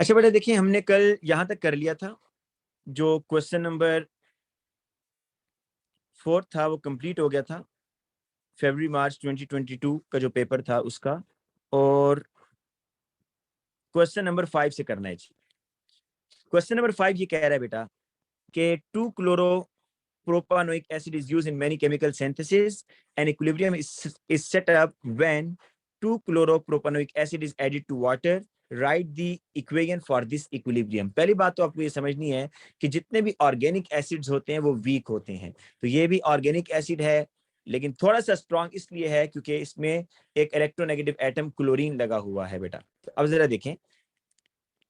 अच्छा बेटा देखिए, हमने कल यहाँ तक कर लिया था, जो क्वेश्चन नंबर 4 था वो कंप्लीट हो गया था, फरवरी मार्च 2022 का जो पेपर था उसका। और क्वेश्चन नंबर 5 से करना है जी। क्वेश्चन नंबर 5 ये कह रहा है बेटा कि 2 chloro propanoic acid is used in many chemical synthesis and equilibrium is set up when 2 chloropropanoic acid is added to water. Write the equation for this equilibrium. पहली बात तो आपको ये समझनी है कि जितने भी ऑर्गेनिक एसिड्स होते हैं वो वीक होते हैं। तो ये भी ऑर्गेनिक एसिड है, लेकिन थोड़ा सा स्ट्रॉन्ग इसलिए है क्योंकि इसमें एक इलेक्ट्रोनेगेटिव एटम क्लोरीन लगा हुआ है बेटा। तो अब जरा देखें,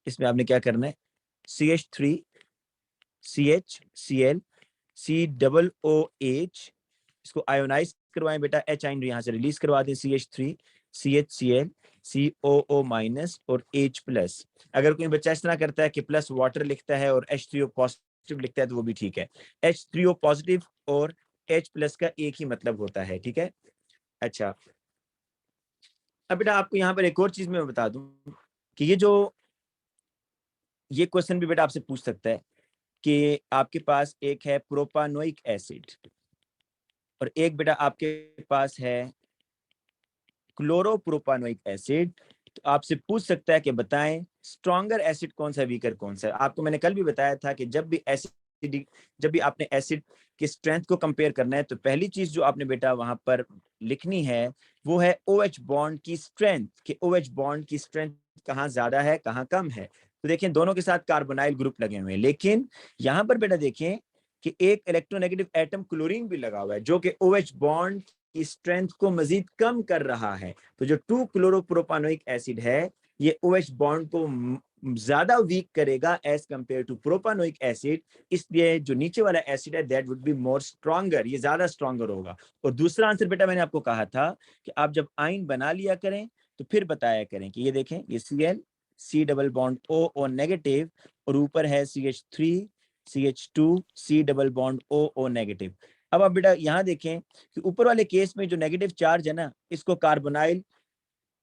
इसमें आपने क्या करना है, CH3 CHCl COOH, इसको आयोनाइज करवाएं बेटा, H आयन यहाँ से रिलीज करवा दें, CH3 CHCl COO माइनस और H प्लस। अगर कोई बच्चा इस तरह करता है कि प्लस वाटर लिखता है और H3O पॉजिटिव लिखता है तो वो भी ठीक है। H3O पॉजिटिव और H प्लस का एक ही मतलब होता है, ठीक है। अच्छा, अब बेटा आपको यहाँ पर एक और चीज मैं बता दूं कि ये क्वेश्चन भी बेटा आपसे पूछ सकता है कि आपके पास एक है प्रोपानोइक एसिड और एक बेटा आपके पास है क्लोरोप्रोपानोइक एसिड। तो आपसे पूछ सकता है कि बताएं स्ट्रॉन्गर एसिड कौन सा, वीकर कौन सा है। आपको मैंने कल भी बताया था कि जब भी आपने एसिड की स्ट्रेंथ को कंपेयर करना है तो पहली चीज जो आपने बेटा वहां पर लिखनी है वो है OH बॉन्ड की स्ट्रेंथ, कि OH बॉन्ड की स्ट्रेंथ कहाँ ज्यादा है कहाँ कम है। तो देखें दोनों के साथ कार्बोनाइल ग्रुप लगे हुए हैं, लेकिन यहाँ पर बेटा देखें कि एक इलेक्ट्रोनेगेटिव एटम क्लोरीन भी लगा हुआ है जो कि OH बॉन्ड की स्ट्रेंथ को मजीद कम कर रहा है। तो जो 2 क्लोरोप्रोपानोइक एसिड है ये OH बॉन्ड को ज्यादा वीक करेगा as compare to propanoic acid, इसलिए जो नीचे वाला एसिड है that would be more stronger, ये ज्यादा स्ट्रॉन्गर होगा। और दूसरा आंसर बेटा मैंने आपको कहा था कि आप जब आयन बना लिया करें तो फिर बताया करें कि ये देखें ये Cl C double bond O negative और ऊपर है CH3 CH2 C double bond O negative. अब आप बेटा यहाँ देखें कि ऊपर वाले केस में जो नेगेटिव चार्ज है ना, इसको कार्बोनाइल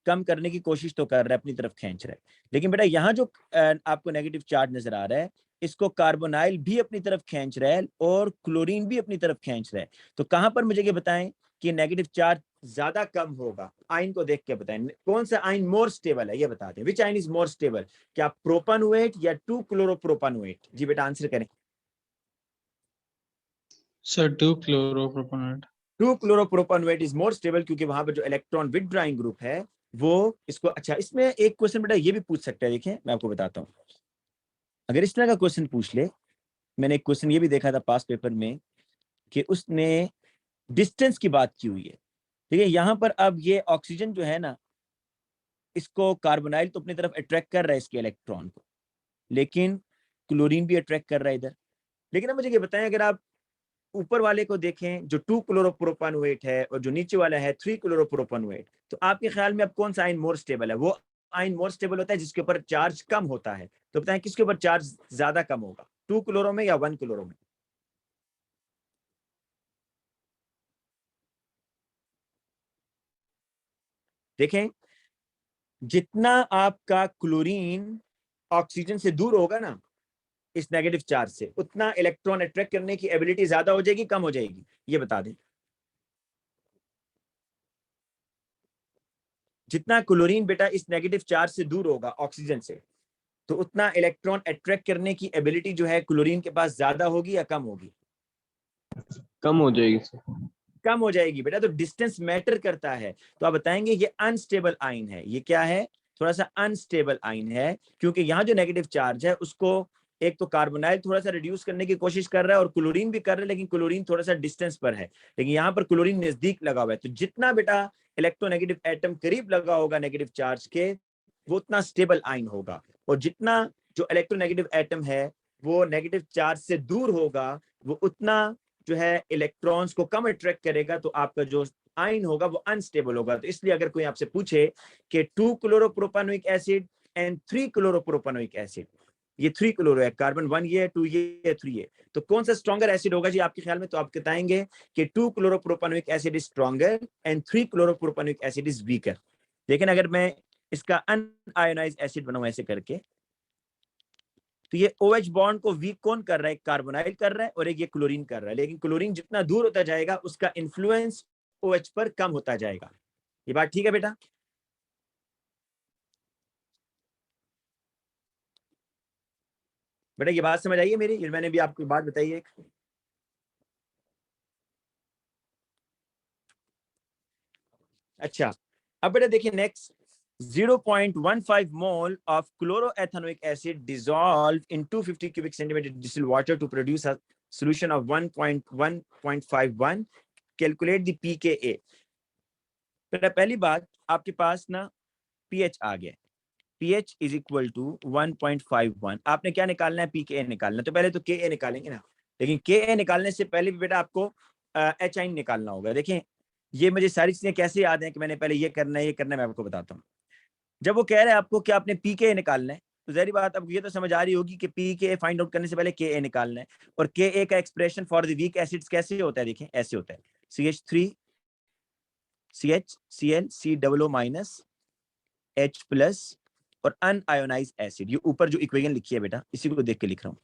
कम करने की कोशिश तो कर रहा है, अपनी तरफ खींच रहा है, लेकिन बेटा यहाँ जो आपको नेगेटिव चार्ज नजर आ रहा है इसको कार्बोनाइल भी अपनी तरफ खींच रहा है और क्लोरीन भी अपनी तरफ खींच रहा है। तो कहां पर मुझे ये बताएं कि नेगेटिव चार्ज ज्यादा कम होगा, आयन को देख के बताएं कौन सा आयन मोर स्टेबल है, ये बता दें विच आयन इज मोर स्टेबल, क्या प्रोपानोएट या 2 क्लोरोप्रोपानोएट। जी बेटा आंसर करें। सर 2 क्लोरोप्रोपानोएट। 2 क्लोरोप्रोपानोएट इज मोर स्टेबल क्योंकि वहां पर जो इलेक्ट्रॉन विथड्राइंग ग्रुप है वो इसको। अच्छा, इसमें एक क्वेश्चन बेटा ये भी पूछ सकता है, देखिए मैं आपको बताता हूँ। अगर इस तरह का क्वेश्चन पूछ ले, मैंने एक क्वेश्चन ये भी देखा था पास पेपर में कि उसने डिस्टेंस की बात की हुई है, ठीक है। यहाँ पर अब ये ऑक्सीजन जो है ना, इसको कार्बोनाइल तो अपनी तरफ अट्रैक्ट कर रहा है इसके इलेक्ट्रॉन को, लेकिन क्लोरीन भी अट्रैक्ट कर रहा है इधर। लेकिन अब मुझे ये बताएं, अगर आप ऊपर वाले को देखें जो 2 क्लोरोप्रोपानोएट है और जो नीचे वाला है 3 क्लोरोप्रोपानोएट, तो आपके ख्याल में अब कौन सा आयन मोर स्टेबल है? वो आयन मोर स्टेबल होता है जिसके ऊपर चार्ज कम होता है। तो बताएं किसके ऊपर चार्ज ज्यादा कम होगा, 2 क्लोरो में या 1 क्लोरो में? देखें, जितना आपका क्लोरीन ऑक्सीजन से दूर होगा ना इस नेगेटिव चार्ज से, उतना इलेक्ट्रॉन अट्रैक्ट करने की एबिलिटी ज्यादा हो जाएगी कम हो जाएगी, ये बता दें। जितना क्लोरीन बेटा इस नेगेटिव चार्ज से दूर होगा ऑक्सीजन से, तो उतना इलेक्ट्रॉन अट्रैक्ट करने की एबिलिटी जो है क्लोरीन के पास ज्यादा होगी या कम होगी? कम हो जाएगी सर। कम हो जाएगी बेटा। तो डिस्टेंस मैटर करता है। तो आप बताएंगे ये अनस्टेबल आयन है, ये क्या है, थोड़ा सा अनस्टेबल आयन है, क्योंकि यहाँ जो नेगेटिव चार्ज है उसको एक तो कार्बोनाइल थोड़ा सा रिड्यूस करने की कोशिश कर रहा है और क्लोरीन भी कर रहा है, लेकिन क्लोरीन थोड़ा सा डिस्टेंस पर है, लेकिन यहाँ पर क्लोरीन नजदीक लगा हुआ है। तो जितना बेटा इलेक्ट्रोनेगेटिव एटम करीब लगा होगा नेगेटिव चार्ज के, वो उतना स्टेबल आयन होगा। और जितना जो इलेक्ट्रोनेगेटिव एटम है वो नेगेटिव चार्ज से दूर होगा, वो उतना जो है इलेक्ट्रॉन्स को कम अट्रैक्ट करेगा, तो आपका जो आयन होगा वो अनस्टेबल होगा। तो इसलिए अगर कोई आपसे पूछे कि 2 chloropropanoic acid and 3 chloropropanoic acid, ये 3 क्लोरो है, कार्बन 1 ये है, 2 ये है, 3 है, तो कौन सा स्ट्रॉन्गर एसिड होगा जी आपके ख्याल में? तो आप बताएंगे कि 2 chloropropanoic acid is stronger and 3 chloropropanoic acid is weaker. लेकिन अगर मैं इसका अनआयोनाइज्ड एसिड बनाऊं ऐसे करके, तो ये OH बॉन्ड को वीक कौन कर रहा है? कार्बोनाइल कर रहा है, और एक ये क्लोरीन कर रहा है। लेकिन क्लोरीन जितना दूर होता जाएगा उसका इन्फ्लुएंस OH पर कम होता जाएगा। ये बात ठीक है बेटा? बेटा ये बात समझ आई है मेरी? ये मैंने भी आपको बात बताई है। अच्छा, अब बेटा देखिए next, 0.15 mole of chloroethanoic acid dissolved in 250 cubic centimeter distilled water to produce a solution of 1.1.51. Calculate the pKa. बेटा पहली बात, आपके पास ना pH आ गया, pH is equal to 1.51. आपने क्या निकालना है? pKa निकालना है। तो पहले तो Ka निकालेंगे ना, लेकिन Ka निकालने से पहले भी बेटा आपको H निकालना होगा। देखें ये मुझे सारी चीजें कैसे याद हैं कि मैंने पहले ये करना है, ये करना है, मैं आपको बताता हूँ। जब वो कह रहे हैं आपको कि आपने पीके निकालना है, तो जहरी बात आपको ये तो समझ आ रही होगी कि पीके फाइंड आउट करने से पहले के निकालना है। और के का expression for the weak acids कैसे होता है? देखें ऐसे होता है, CH3 CH Cl COO minus H plus और अनआयोनाइज्ड एसिड। ये ऊपर जो इक्वेशन लिखी है बेटा, इसी को देख के लिख रहा हूँ।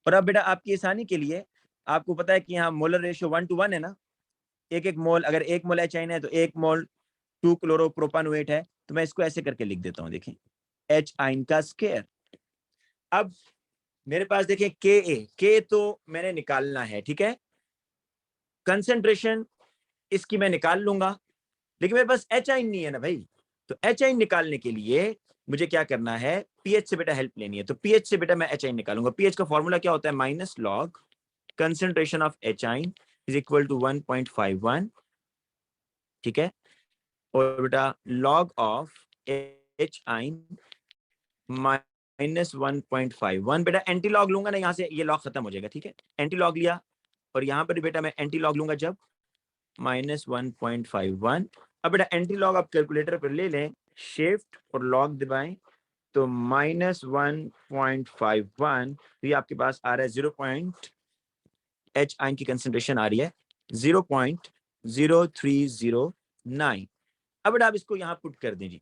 और अब बेटा आपकी आसानी के लिए आपको पता है कि यहाँ मोलर रेशियो 1:1 है ना, एक मोल, अगर 1 मोल HN है तो 1 मोल 2 क्लोरोप्रोपानोएट है। तो मैं इसको ऐसे करके लिख देता हूँ, देखें H आइन का स्क्वायर। अब मेरे पास देखें के तो मैंने निकालना है, ठीक है, कंसेंट्रेशन इसकी मैं निकाल लूंगा, लेकिन मेरे पास H आइन नहीं है ना भाई। तो H आइन निकालने के लिए मुझे क्या करना है? पीएच से बेटा हेल्प लेनी है। तो पीएच से बेटा मैं H आइन निकालूंगा। पीएच का फॉर्मूला क्या होता है? Minus log concentration of H आइन इज इक्वल टू 1.51, ठीक है, और बेटा लॉग ऑफ H आइन माइनस 1.51। बेटा एंटी लॉग लूंगा ना, यहाँ से ये लॉग खत्म हो जाएगा, ठीक है, एंटी लॉग लिया, और यहाँ पर बेटा मैं एंटी लॉग लूंगा जब माइनस 1.51। अब बेटा एंटी लॉग आप कैलकुलेटर पर ले लें, शिफ्ट और लॉग दबाएं, तो माइनस 1.51, तो ये आपके पास आ रहा है 0. H आइन की कंसेंट्रेशन आ रही है 0.0309। अब बेटा आप इसको यहाँ पुट कर दीजिए,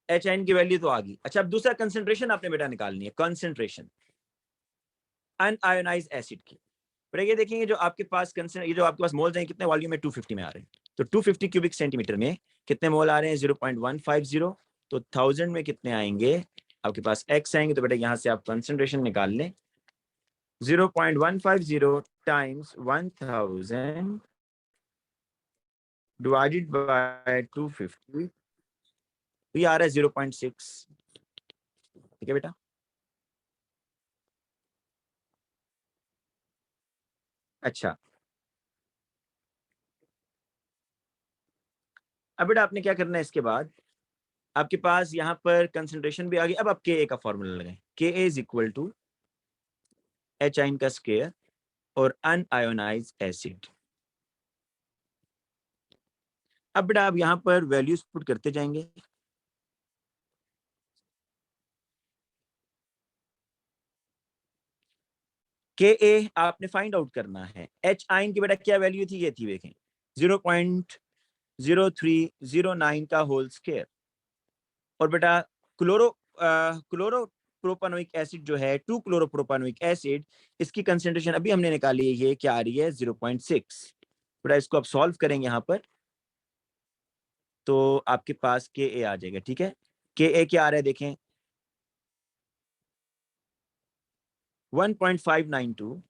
H आइन की वैल्यू तो आ गई। अच्छा, अब दूसरा कंसेंट्रेशन आपने बेटा निकालनी है, कंसेंट्रेशन अनआयोनाइज्ड एसिड की। पर ये देखेंगे जो आपके पास ये जो आपके पास मोल्स हैं कितने वॉल्यूम में? 250 में आ रहे हैं। तो 250 क्यूबिक सेंटीमीटर में कितने मोल आ रहे हैं? 0.150। तो 1000 में कितने आएंगे? आपके पास x आएंगे। तो बेटा यहाँ से आप कंसेंट्रेशन निकाल लें, 0.150 टाइम्स 1000 डिवाइडेड बाय 250, तो ये आ रहा है 0.6, ठीक है बेटा। अच्छा, अब बेटा आपने क्या करना है? इसके बाद आपके पास यहाँ पर कंसेंट्रेशन भी आ गई। अब आप Ka का फॉर्मूला लगाएं, Ka is equal to H ion का स्क्वायर और अनआयोनाइज्ड एसिड। अब बेटा आप यहाँ पर वैल्यूज पुट करते जाएंगे, Ka आपने फाइंड आउट करना है। H आइन की बेटा क्या वैल्यू थी? ये थी, देखें 0.0309 का होल स्क्वायर। और बेटा क्लोरोप्रोपानोइक एसिड जो है, 2 क्लोरोप्रोपानोइक एसिड, इसकी कंसेंट्रेशन अभी हमने निकाली है, ये क्या आ रही है? 0.6। बेटा इसको आप सॉल्व करेंगे यहाँ पर, तो आपके पास Ka आ जाएगा, ठीक है। Ka क्या आ रहा है? देखें 1.592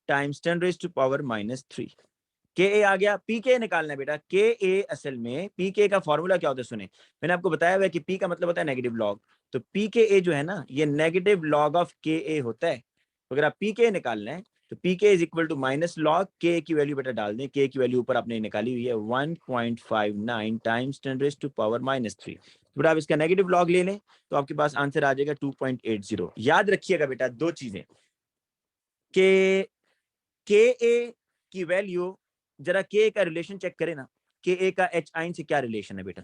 टाइम्स 10⁻³ Ka आ गया। Pk निकालना है बेटा। Ka असल में Pk का फॉर्मूला क्या होता है? सुने, मैंने आपको बताया हुआ है कि P का मतलब होता है नेगेटिव लॉग। तो Pka जो है ना, ये नेगेटिव लॉग ऑफ Ka होता है। तो अगर आप Pk निकालना है तो Pk is equal to minus log K की वैल्यू बेटा डाल दें। K की वैल्यू ऊपर आपने निकाली हुई है 1.59 टाइम्स 10⁻³ बेटा आप इसका नेगेटिव लॉग ले लें तो आपके पास आंसर आ जाएगा 2.80। याद रखिएगा बेटा दो चीजें, के Ka की वैल्यू, जरा Ka का रिलेशन चेक करें ना, Ka का H आइन से क्या रिलेशन है बेटा?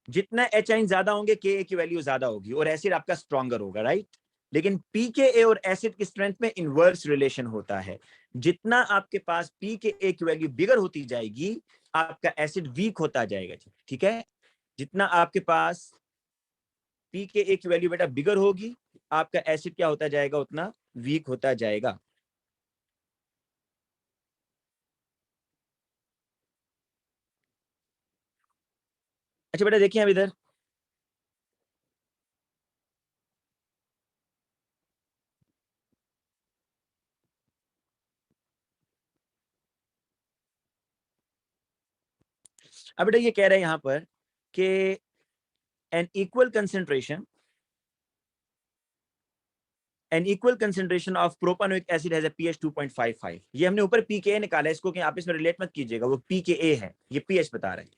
जितना H आइन ज्यादा होंगे Ka की वैल्यू ज्यादा होगी और एसिड आपका स्ट्रॉन्गर होगा, राइट। लेकिन Pka और एसिड की स्ट्रेंथ में इनवर्स रिलेशन होता है। जितना आपके पास Pka की वैल्यू बिगर होती जाएगी, आपका एसिड वीक होता जाएगा जी, ठीक है। जितना आपके पास pKa की वैल्यू बेटा बिगर होगी, आपका एसिड क्या होता जाएगा, उतना वीक होता जाएगा। अच्छा बेटा देखिए अब इधर, अब बेटा ये कह रहे हैं यहाँ पर कि an equal concentration of propanoic acid has a pH 2.55। ये हमने ऊपर pKa निकाला है, इसको कि आप इसमें रिलेट मत कीजिएगा, वो pKa है, ये pH बता रहे हैं।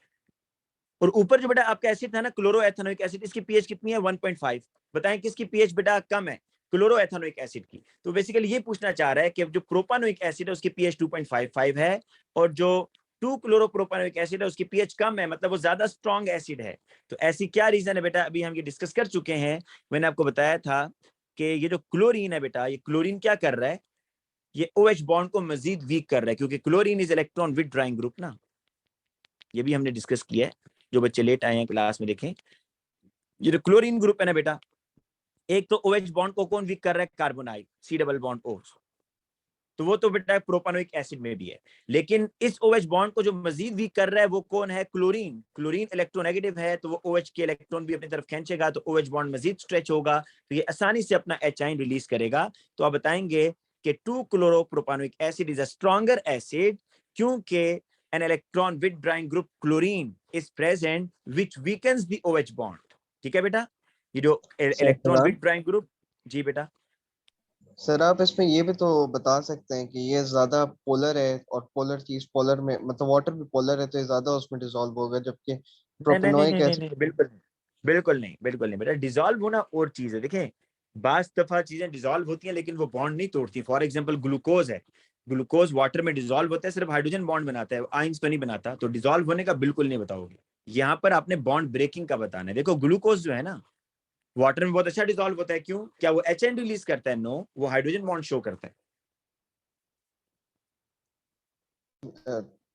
और ऊपर जो बेटा आपका एसिड था ना क्लोरोएथेनोइक एसिड, इसकी pH कितनी है 1.5। बताएं किसकी pH बेटा कम है, क्लोरोएथेनोइक एसिड की। तो बेसिकली ये पूछना चाह रहा है कि जो प्रोपानोइक एसिड है उसकी pH 2.55 है, और जो 2 क्लोरोप्रोपानोइक एसिड है उसकी pH कम है, मतलब वो ज्यादा स्ट्रॉन्ग एसिड है। तो ऐसी क्या रीजन है बेटा, अभी हम ये डिस्कस कर चुके हैं। मैंने आपको बताया था कि ये जो क्लोरीन है बेटा, ये क्लोरीन क्या कर रहा है, ये OH बॉन्ड को मजीद वीक कर रहा है, क्योंकि क्लोरीन इज इलेक्ट्रॉन विथड्राइंग ग्रुप ना, ये भी हमने डिस्कस किया है। जो बच्चे लेट आए हैं क्लास में देखें, ये जो क्लोरीन ग्रुप है ना बेटा, एक तो OH बॉन्ड को कौन वीक कर रहा है, carbonyl C double bond O, तो वो तो बेटा प्रोपानोइक एसिड में भी है। लेकिन इस OH बॉन्ड को जो मजीद वीक कर रहा है वो कौन है, क्लोरीन। क्लोरीन इलेक्ट्रोनेगेटिव है, तो वो OH के इलेक्ट्रॉन भी अपनी तरफ खींचेगा, तो OH बॉन्ड मजीद स्ट्रेच होगा, तो ये आसानी से अपना H आयन रिलीज करेगा। तो आप बताएंगे कि 2 chloropropanoic acid is a stronger acid, क्योंकि an electron withdrawing group chlorine is present which weakens the OH bond। ठीक है बेटा, ये जो इलेक्ट्रॉन विथड्राइंग ग्रुप, जी बेटा। सर आप इसमें ये भी तो बता सकते हैं कि ये ज्यादा पोलर है, और पोलर चीज पोलर में मतलब वाटर भी पोलर है, तो ये ज्यादा उसमें डिसॉल्व होगा, जबकि नहीं नहीं नहीं प्रोपेनोइक नहीं नहीं एसिड। नहीं, बिल्कुल नहीं, बिल्कुल नहीं, बिल्कुल नहीं बेटा। डिसॉल्व होना और चीज है, देखें बास दफा चीजें डिसॉल्व होती हैं लेकिन वो बॉन्ड नहीं तोड़ती। फॉर एग्जांपल ग्लूकोज है, ग्लूकोज वाटर में डिसॉल्व होता है, सिर्फ हाइड्रोजन बॉन्ड बनाता है, आइंस तो नहीं बनाता। तो डिसॉल्व होने का बिल्कुल नहीं बताओगे, यहाँ पर आपने बॉन्ड ब्रेकिंग का बताना है। देखो ग्लूकोज जो है ना, वाटर में बहुत अच्छा डिसॉल्व होता है, क्यों, क्या वो HN रिलीज करता है, नो, वो हाइड्रोजन बॉन्ड शो करता है।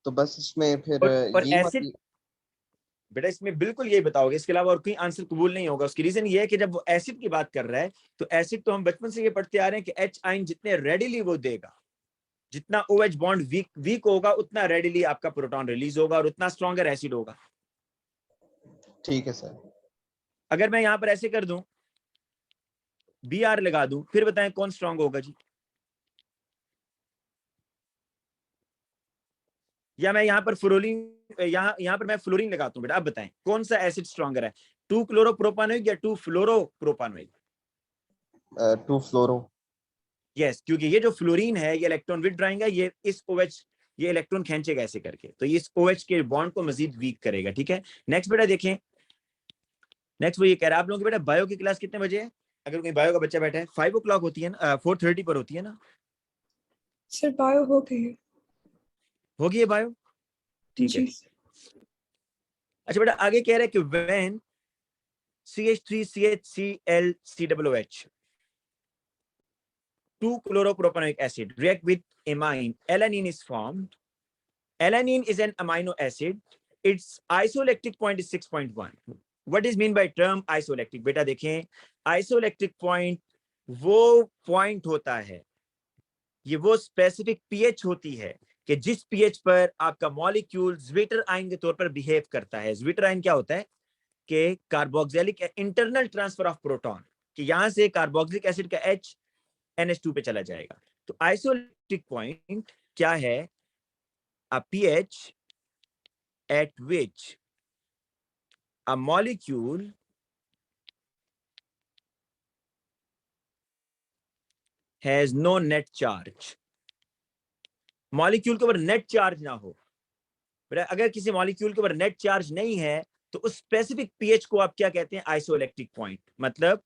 तो बस इसमें फिर और यही एसिड वाली। बेटा इसमें बिल्कुल यही बताओगे, इसके अलावा और कोई आंसर कबूल नहीं होगा। उसकी रीजन ये है कि जब वो एसिड की बात कर रहा है, तो एसिड तो हम बचपन से ये पढ़ते आ रहे हैं कि H आयन जितने रेडिली वो देगा, जितना OH बॉन्ड वीक होगा उतना रेडिली आपका प्रोटॉन रिलीज होगा और उतना स्ट्रॉन्गर एसिड होगा। ठीक है सर। अगर मैं यहां पर ऐसे कर दूं, Br लगा दूं, फिर बताएं कौन स्ट्रॉन्ग होगा जी। या मैं यहाँ पर फ्लोरीन, यहाँ पर मैं फ्लोरीन लगाता हूं बेटा, अब बताएं कौन सा एसिड स्ट्रॉन्गर है, 2 क्लोरोप्रोपानोइक या 2 फ्लोरोप्रोपानोइक। 2 फ्लोरो। यस, क्योंकि ये जो फ्लोरीन है ये इलेक्ट्रॉन विथड्राइंग है, ये इस OH, ये इलेक्ट्रॉन खींचेगा ऐसे करके, तो ये इस OH के बॉन्ड को मजीद वीक करेगा। ठीक है, नेक्स्ट बेटा देखें, नेक्स्ट वो ये कह रहा है आप लोगों की बेटा बायो की क्लास कितने बजे है, अगर कोई बायो का बच्चा बैठा है 5 o'clock होती है ना, 4:30 पर होती है ना। सर बायो हो गई है। होगी ये बायो, ठीक है। जी अच्छा बेटा आगे कह रहे हैं कि when CH3CHClCOOH 2 chloropropanoic acid react with amine, alanine is formed. Alanine is an amino acid. Its isoelectric point is 6.1. What is mean by term isoelectric? बेटा देखें, isoelectric point वो पॉइंट होता है, ये वो स्पेसिफिक pH होती है कि जिस pH पर आपका मॉलिक्यूल ज्विटर आयन के तौर पर बिहेव करता है। ज्विटर आयन क्या होता है कि carboxylic internal transfer of proton, कि यहां से कार्बोक्सिलिक एसिड का H NH2 पे चला जाएगा। तो आइसोइलेक्ट्रिक पॉइंट क्या है, a pH at which a molecule has no net charge। Molecule के ऊपर नेट चार्ज ना हो। अगर किसी मॉलिक्यूल के ऊपर नेट चार्ज नहीं है तो उस स्पेसिफिक पीएच को आप क्या कहते हैं, आइसोइलेक्ट्रिक पॉइंट। मतलब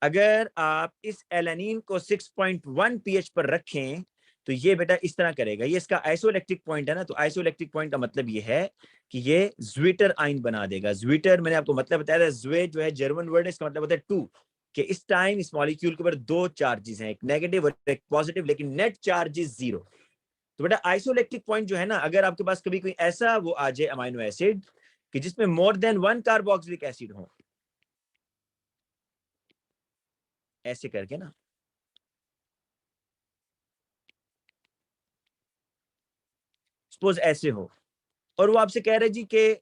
अगर आप इस एलानीन को 6.1 पीएच पर रखें तो ये बेटा इस तरह करेगा, ये इसका आइसोइलेक्ट्रिक पॉइंट है ना। तो आइसोइलेक्ट्रिक पॉइंट का मतलब ये है कि ये ज्विटर आयन बना देगा। ज्विटर मैंने आपको मतलब बताया था, ज्वे जो है जर्मन वर्ड है, इसका मतलब होता है 2, कि इस टाइम इस मॉलिक्यूल के ऊपर 2 चार्जेस हैं, एक नेगेटिव और एक पॉजिटिव, लेकिन नेट चार्ज इज 0। तो बेटा आइसोइलेक्ट्रिक पॉइंट जो है ना, अगर आपके पास कभी कोई ऐसा वो आ जाए अमाइनो एसिड कि जिसमें मोर देन 1 कार्बोक्सिलिक एसिड हो, ऐसे करके ना, सपोज ऐसे हो, और वो आपसे कह रहे जी कि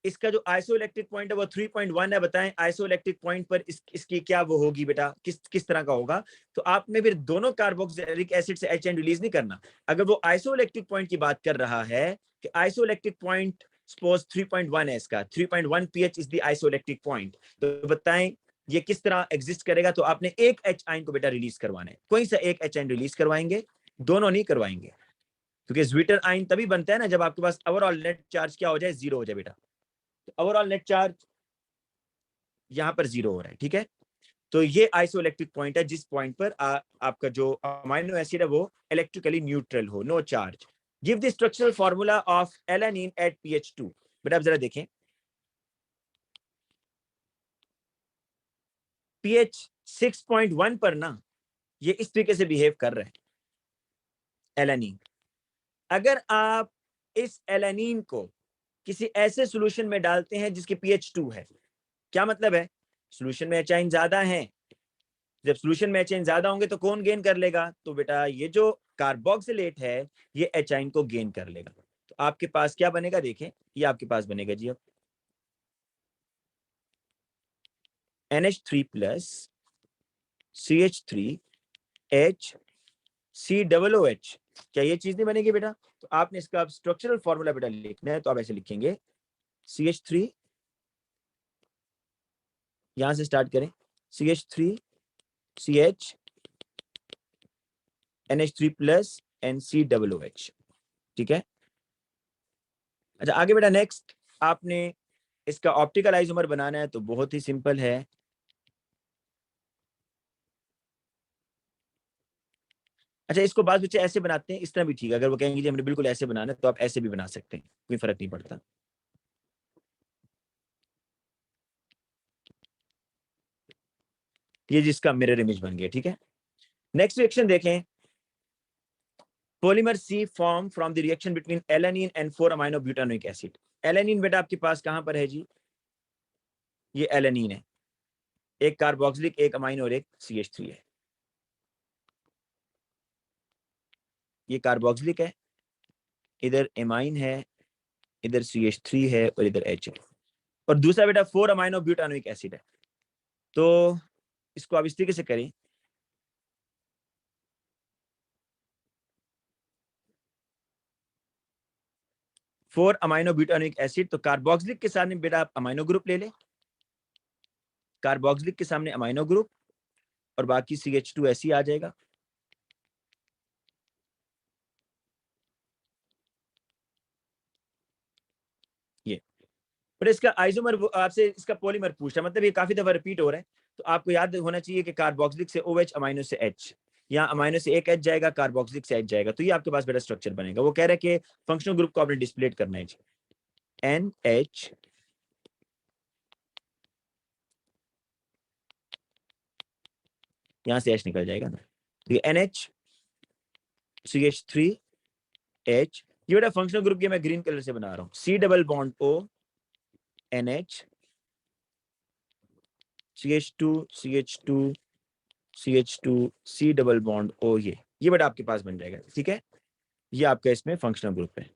इसका जो आइसोइलेक्ट्रिक पॉइंट है वो 3.1 है, बताएं आइसोइलेक्ट्रिक पॉइंट पर इसकी क्या वो होगी बेटा, किस तरह का होगा। तो आपने फिर दोनों कार्बोक्सिलिक एसिड से एच एन रिलीज नहीं करना। अगर वो आइसोइलेक्ट्रिक पॉइंट की बात कर रहा है कि आइसोइलेक्ट्रिक पॉइंट सपोज 3.1 है, इसका 3.1 pH is the isoelectric point, तो बताएं ये किस तरह एग्जिस्ट करेगा। तो आपने एक एच आइन को बेटा रिलीज करवाना है, कोई सा एक एच आइन रिलीज करवाएंगे, दोनों नहीं करवाएंगे, क्योंकि ज्विटर आइन तभी बनता है ना जब आपके पास ओवरऑल नेट चार्ज क्या हो जाए, 0 हो जाए बेटा। तो ओवरऑल नेट चार्ज यहां पर 0 हो रहा है, ठीक है। तो ये आइसोइलेक्ट्रिक पॉइंट है जिस पॉइंट पर आपका जो अमाइनो एसिड है वो इलेक्ट्रिकली न्यूट्रल हो, no charge. Give the structural formula of alanine at pH 2। बेटा आप जरा देखें, pH 6.1 पर ना ये इस तरीके से बिहेव कर रहा है एलानिन। अगर आप इस एलानिन को किसी ऐसे सॉल्यूशन में डालते हैं जिसकी pH 2 है, क्या मतलब है, सॉल्यूशन में एचाइन ज्यादा है, जब सॉल्यूशन में एचाइन ज्यादा होंगे तो कौन गेन कर लेगा, तो बेटा ये जो कार्बोक्सिलेट है ये एचाइन को गेन कर लेगा। तो आपके पास क्या बनेगा, देखें ये आपके पास बनेगा जी अब NH3 प्लस CH3H COOH। क्या ये चीज नहीं बनेगी बेटा। तो आपने इसका स्ट्रक्चरल फॉर्मूला बेटा लिखना है, तो आप ऐसे लिखेंगे CH3, यहां से स्टार्ट करें, CH3 CH NH3 plus NCOOH, ठीक है। अच्छा आगे बेटा नेक्स्ट आपने इसका ऑप्टिकल आइसोमर बनाना है, तो बहुत ही सिंपल है। अच्छा इसको बाद बच्चे ऐसे बनाते हैं, इस तरह भी ठीक है, अगर वो कहेंगे जी हमने बिल्कुल ऐसे बनाना है तो आप ऐसे भी बना सकते हैं, कोई फर्क नहीं पड़ता। ये जिसका मिरर इमेज बन गया, ठीक है। नेक्स्ट रिएक्शन देखें, polymer C form from the reaction between alanine and 4 amino butanoic acid. Alanine बेटा आपके पास कहां पर है जी, ये एलानिन है, एक कार्बोक्सिलिक, एक अमाइनो और एक CH3 है। ये कार्बोक्सिलिक है, इधर एमाइन है, इधर CH3 है और इधर H है, और दूसरा बेटा 4 अमाइनो ब्यूटानोइक एसिड है। तो इसको आप इस तरीके से करें, फोर अमाइनो ब्यूटानोइक एसिड, तो कार्बोक्सिलिक के सामने बेटा आप अमाइनो ग्रुप ले लें, कार्बोक्सिलिक के सामने अमाइनो ग्रुप और बाकी CH2 ऐसे ही आ जाएगा। ये पर इसका आइसोमर आपसे इसका पॉलीमर पूछा, मतलब ये काफी दफा रिपीट हो रहा है, तो आपको याद होना चाहिए कि कार्बोक्सिलिक से OH, अमाइनो से H, यहाँ अमाइनो से एक H जाएगा, कार्बोक्सिलिक से H जाएगा, तो ये आपके पास बेटा स्ट्रक्चर बनेगा। वो कह रहा है कि फंक्शनल ग्रुप को आपने डिस्प्ले करना है, NH यहाँ से H निकल जाएगा ना, तो ये NH CH3H, ये बेटा फंक्शनल ग्रुप ये मैं ग्रीन कलर से बना रहा हूँ, C double bond O NH CH2 CH2 CH2 C double bond O, ये बेटा आपके पास बन जाएगा, ठीक है। ये आपका इसमें फंक्शनल ग्रुप है।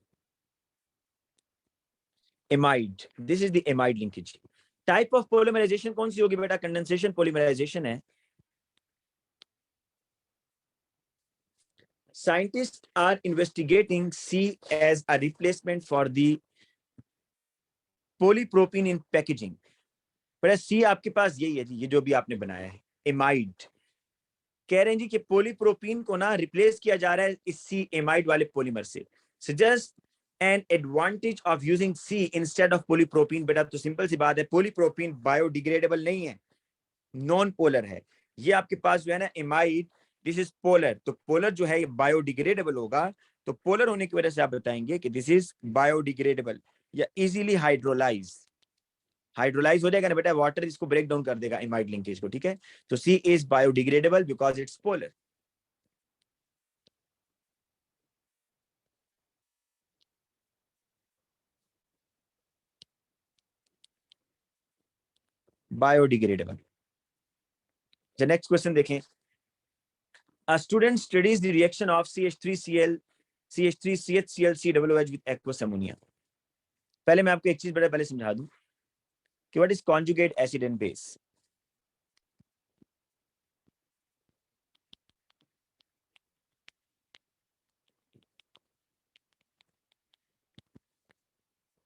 Amide, this is the amide linkage. Type of polymerisation कौन सी होगी बेटा, कंडेंसेशन पॉलीमराइजेशन है। Scientists are investigating C as a replacement for the polypropylene in packaging। बेटा C आपके पास यही है जी, ये जो भी आपने बनाया है एमाइड, कह रहे हैं जी कि पोलीप्रोपीन को ना रिप्लेस किया जा रहा है इस C एमाइड वाले पॉलीमर से। Suggest an advantage of using C instead of polypropene. बेटा तो सिंपल सी बात है, पोलीप्रोपीन बायोडिग्रेडेबल नहीं है, नॉन पोलर है। ये आपके पास जो है ना एमाइड, दिस इज पोलर, तो पोलर जो है ये बायोडिग्रेडेबल होगा, तो पोलर होने की वजह से आप बताएंगे कि दिस इज बायोडिग्रेडेबल या इजीली हाइड्रोलाइज हो जाएगा ना बेटा, वाटर इसको ब्रेक डाउन कर देगा एमाइड लिंकेज को, ठीक है। तो C is biodegradable because it's polar. Biodegradable. Next question देखें। A student studies the reaction of CH3Cl CH3CHCl COOH with aqueous ammonia। पहले मैं आपको एक चीज पहले समझा दूं कि what is conjugate acid and base.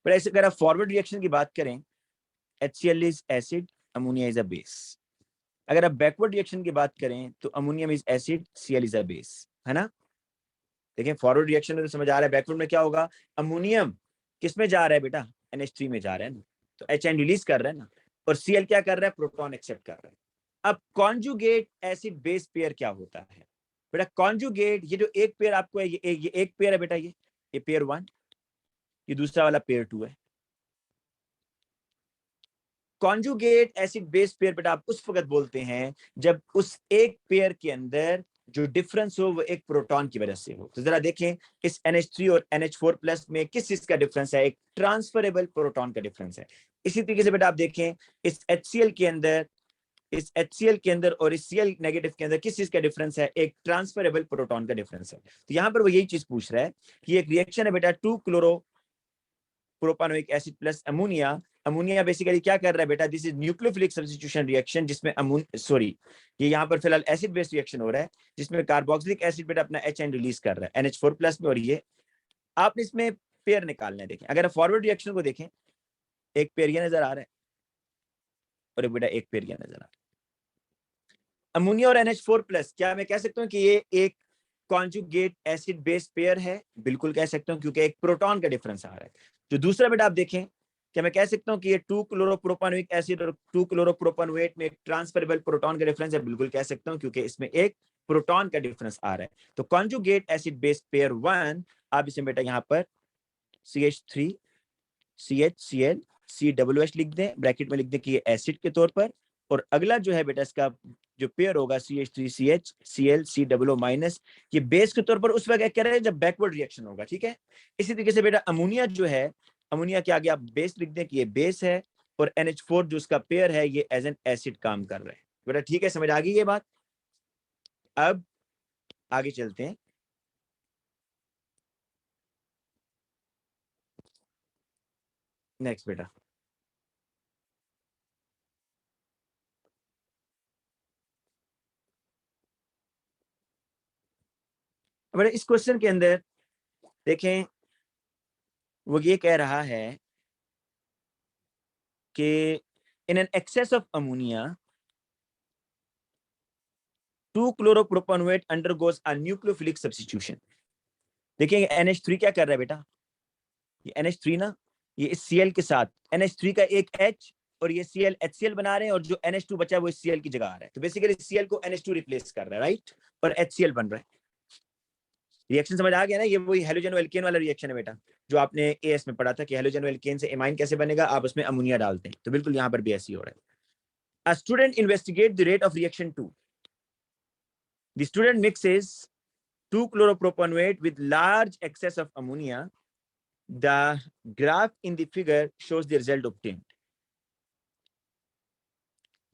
पर ऐसे अगर आप फॉरवर्ड रिएक्शन की बात करें, HCl is acid, ammonia is a base. अगर आप बैकवर्ड रिएक्शन की बात करें तो ammonium is acid, Cl is a base, है ना। देखें फॉरवर्ड रिएक्शन में तो समझ आ रहा है, बैकवर्ड में क्या होगा, अमोनियम किस में जा रहा है बेटा, NH3 में जा रहा है ना, तो HN रिलीज कर रहा है ना, और Cl क्या कर रहा है, प्रोटॉन एक्सेप्ट कर रहा है। अब कॉन्जुगेट एसिड बेस पेयर क्या होता है बेटा, कॉन्जुगेट, ये जो एक पेयर आपको है, ये एक पेयर है बेटा, ये पेयर 1, ये दूसरा वाला पेयर 2 है। कॉन्जुगेट एसिड बेस पेयर बेटा आप उस वक्त बोलते हैं जब उस एक पेयर के अंदर जो डिफरेंस हो वो एक प्रोटॉन की वजह से हो। तो जरा देखें इस NH3 और NH4 प्लस में किस चीज का डिफरेंस है, एक ट्रांसफरेबल प्रोटॉन का डिफरेंस है। इसी तरीके से बेटा आप देखें इस HCl के अंदर, इस HCl के अंदर और इस Cl नेगेटिव के अंदर किस चीज का डिफरेंस है, एक ट्रांसफरेबल प्रोटॉन का डिफरेंस है। तो यहां पर वो यही चीज पूछ रहा है कि एक रिएक्शन है बेटा 2 chloro propanoic acid plus ammonia. Ammonia basically क्या कर रहा है बेटा, this is nucleophilic substitution reaction, जिसमें ये यहाँ पर फिलहाल एसिड बेस रिएक्शन हो रहा है जिसमें कार्बोक्सिलिक एसिड बेटा अपना HN रिलीज कर रहा है NH4 प्लस में, और ये आपने इसमें पेयर निकालना है। देखें अगर फॉरवर्ड रिएक्शन को देखें, एक पेयर ये नजर आ रहा है और एक बेटा एक पेयर ये नजर आ रहा है। अमोनिया और NH4 प्लस, क्या मैं कह सकता हूँ कि ये एक कॉन्जुगेट एसिड बेस पेयर है? बिल्कुल कह सकता हूँ, क्योंकि एक प्रोटॉन का डिफरेंस आ रहा है। जो दूसरा बेटा आप देखें, क्या मैं कह सकता हूँ कि ये 2 क्लोरोप्रोपानोइक एसिड और 2 क्लोरोप्रोपानोएट में एक ट्रांसफरेबल प्रोटॉन का डिफरेंस है? बिल्कुल कह सकता हूँ, क्योंकि इसमें एक प्रोटॉन का डिफरेंस आ रहा है। तो कॉन्जुगेट एसिड बेस पेयर 1, आप इसे बेटा यहाँ पर CH3 CHCl COOH लिख दें, ब्रैकेट में लिख दें कि ये एसिड के तौर पर, और अगला जो है बेटा इसका जो पेयर होगा CH3CHCl COO माइनस, ये बेस के तौर पर उस वक्त कह रहे हैं जब बैकवर्ड रिएक्शन होगा, ठीक है। इसी तरीके से बेटा अमोनिया जो है, अमोनिया के आगे आप बेस लिख दें कि ये बेस है, और NH4 जो उसका पेयर है ये एज एन एसिड काम कर रहा है बेटा, ठीक है, समझ आ गई ये बात। अब आगे चलते हैं। नेक्स्ट बेटा, बेटा इस क्वेश्चन के अंदर देखें वो ये कह रहा है कि in an excess of ammonia 2 chloropropanoate undergoes a nucleophilic substitution. देखिए NH3 क्या कर रहा है बेटा, ये NH3 ना, ये इस Cl के साथ NH3 का एक H और ये Cl HCl बना रहे हैं, और जो NH2 बचा है वो इस Cl की जगह आ रहा है। तो बेसिकली Cl को NH2 रिप्लेस कर रहा है, राइट, और HCl बन रहा है। रिएक्शन समझ आ गया ना, ये वही हेलोजन एल्केन वाला रिएक्शन है बेटा, जो आपने AS में पढ़ा था कि हेलोजन एल्केन से एमाइन कैसे बनेगा, आप उसमें अमोनिया डालते हैं। तो बिल्कुल यहाँ पर भी ऐसे ही हो रहा है। A student investigate the rate of reaction 2. The student mixes 2 chloropropanoate with large excess of ammonia. The graph in the figure shows the result obtained.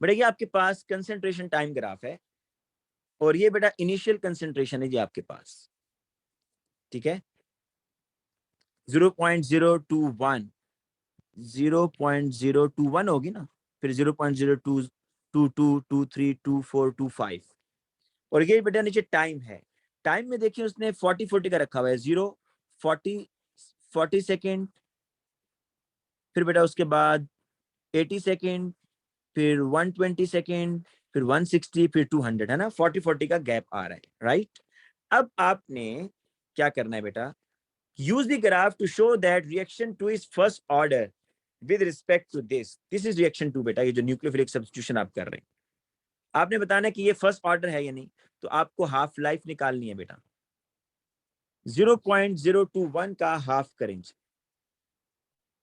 बेटा ये आपके पास कंसेंट्रेशन टाइम ग्राफ है, और ये बेटा इनिशियल कंसेंट्रेशन है जी आपके पास, ठीक है, 0.021 0.021 होगी ना, फिर 0.02 22 23 24 25, और ये बेटा नीचे टाइम है। टाइम में देखिए उसने 40 का रखा हुआ है, 40 सेकेंड, फिर बेटा उसके बाद 80 सेकेंड, फिर 120 सेकेंड, फिर 160, फिर 200, है ना, 40 का गैप आ रहा है, राइट। अब आपने क्या करना है बेटा, use the graph to show that reaction 2 is first order with respect to this is reaction 2 बेटा, ये जो न्यूक्लियोफिलिक सब्स्टिट्यूशन आप कर रहे हैं, आपने बताना है कि ये फर्स्ट ऑर्डर है या नहीं। तो आपको हाफ लाइफ निकालनी है बेटा, 0.021 का हाफ करेंगे,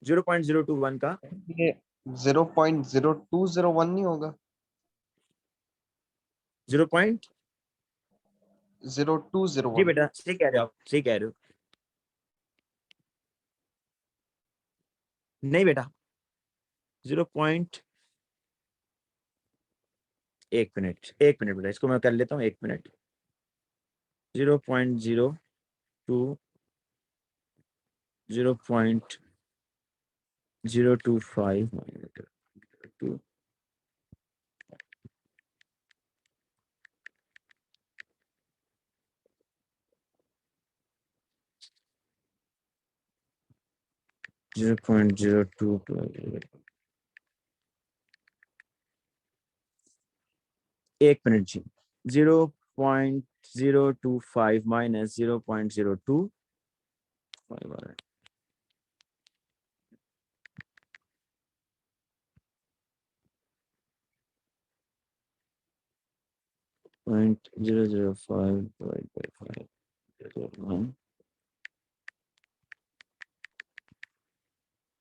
0.021 का, ये 0.0201 नहीं होगा? 0. जी 0201। बेटा सही कह रहे हो आप, सही कह रहे हो। नहीं बेटा 0. एक मिनट बेटा, इसको मैं कर लेता हूँ, 1 मिनट। 0.02 0.025 2 0.02 1 मिनट जी। 0.025 माइनस 0.025 आ रहा है। Point 005 divided by 5 1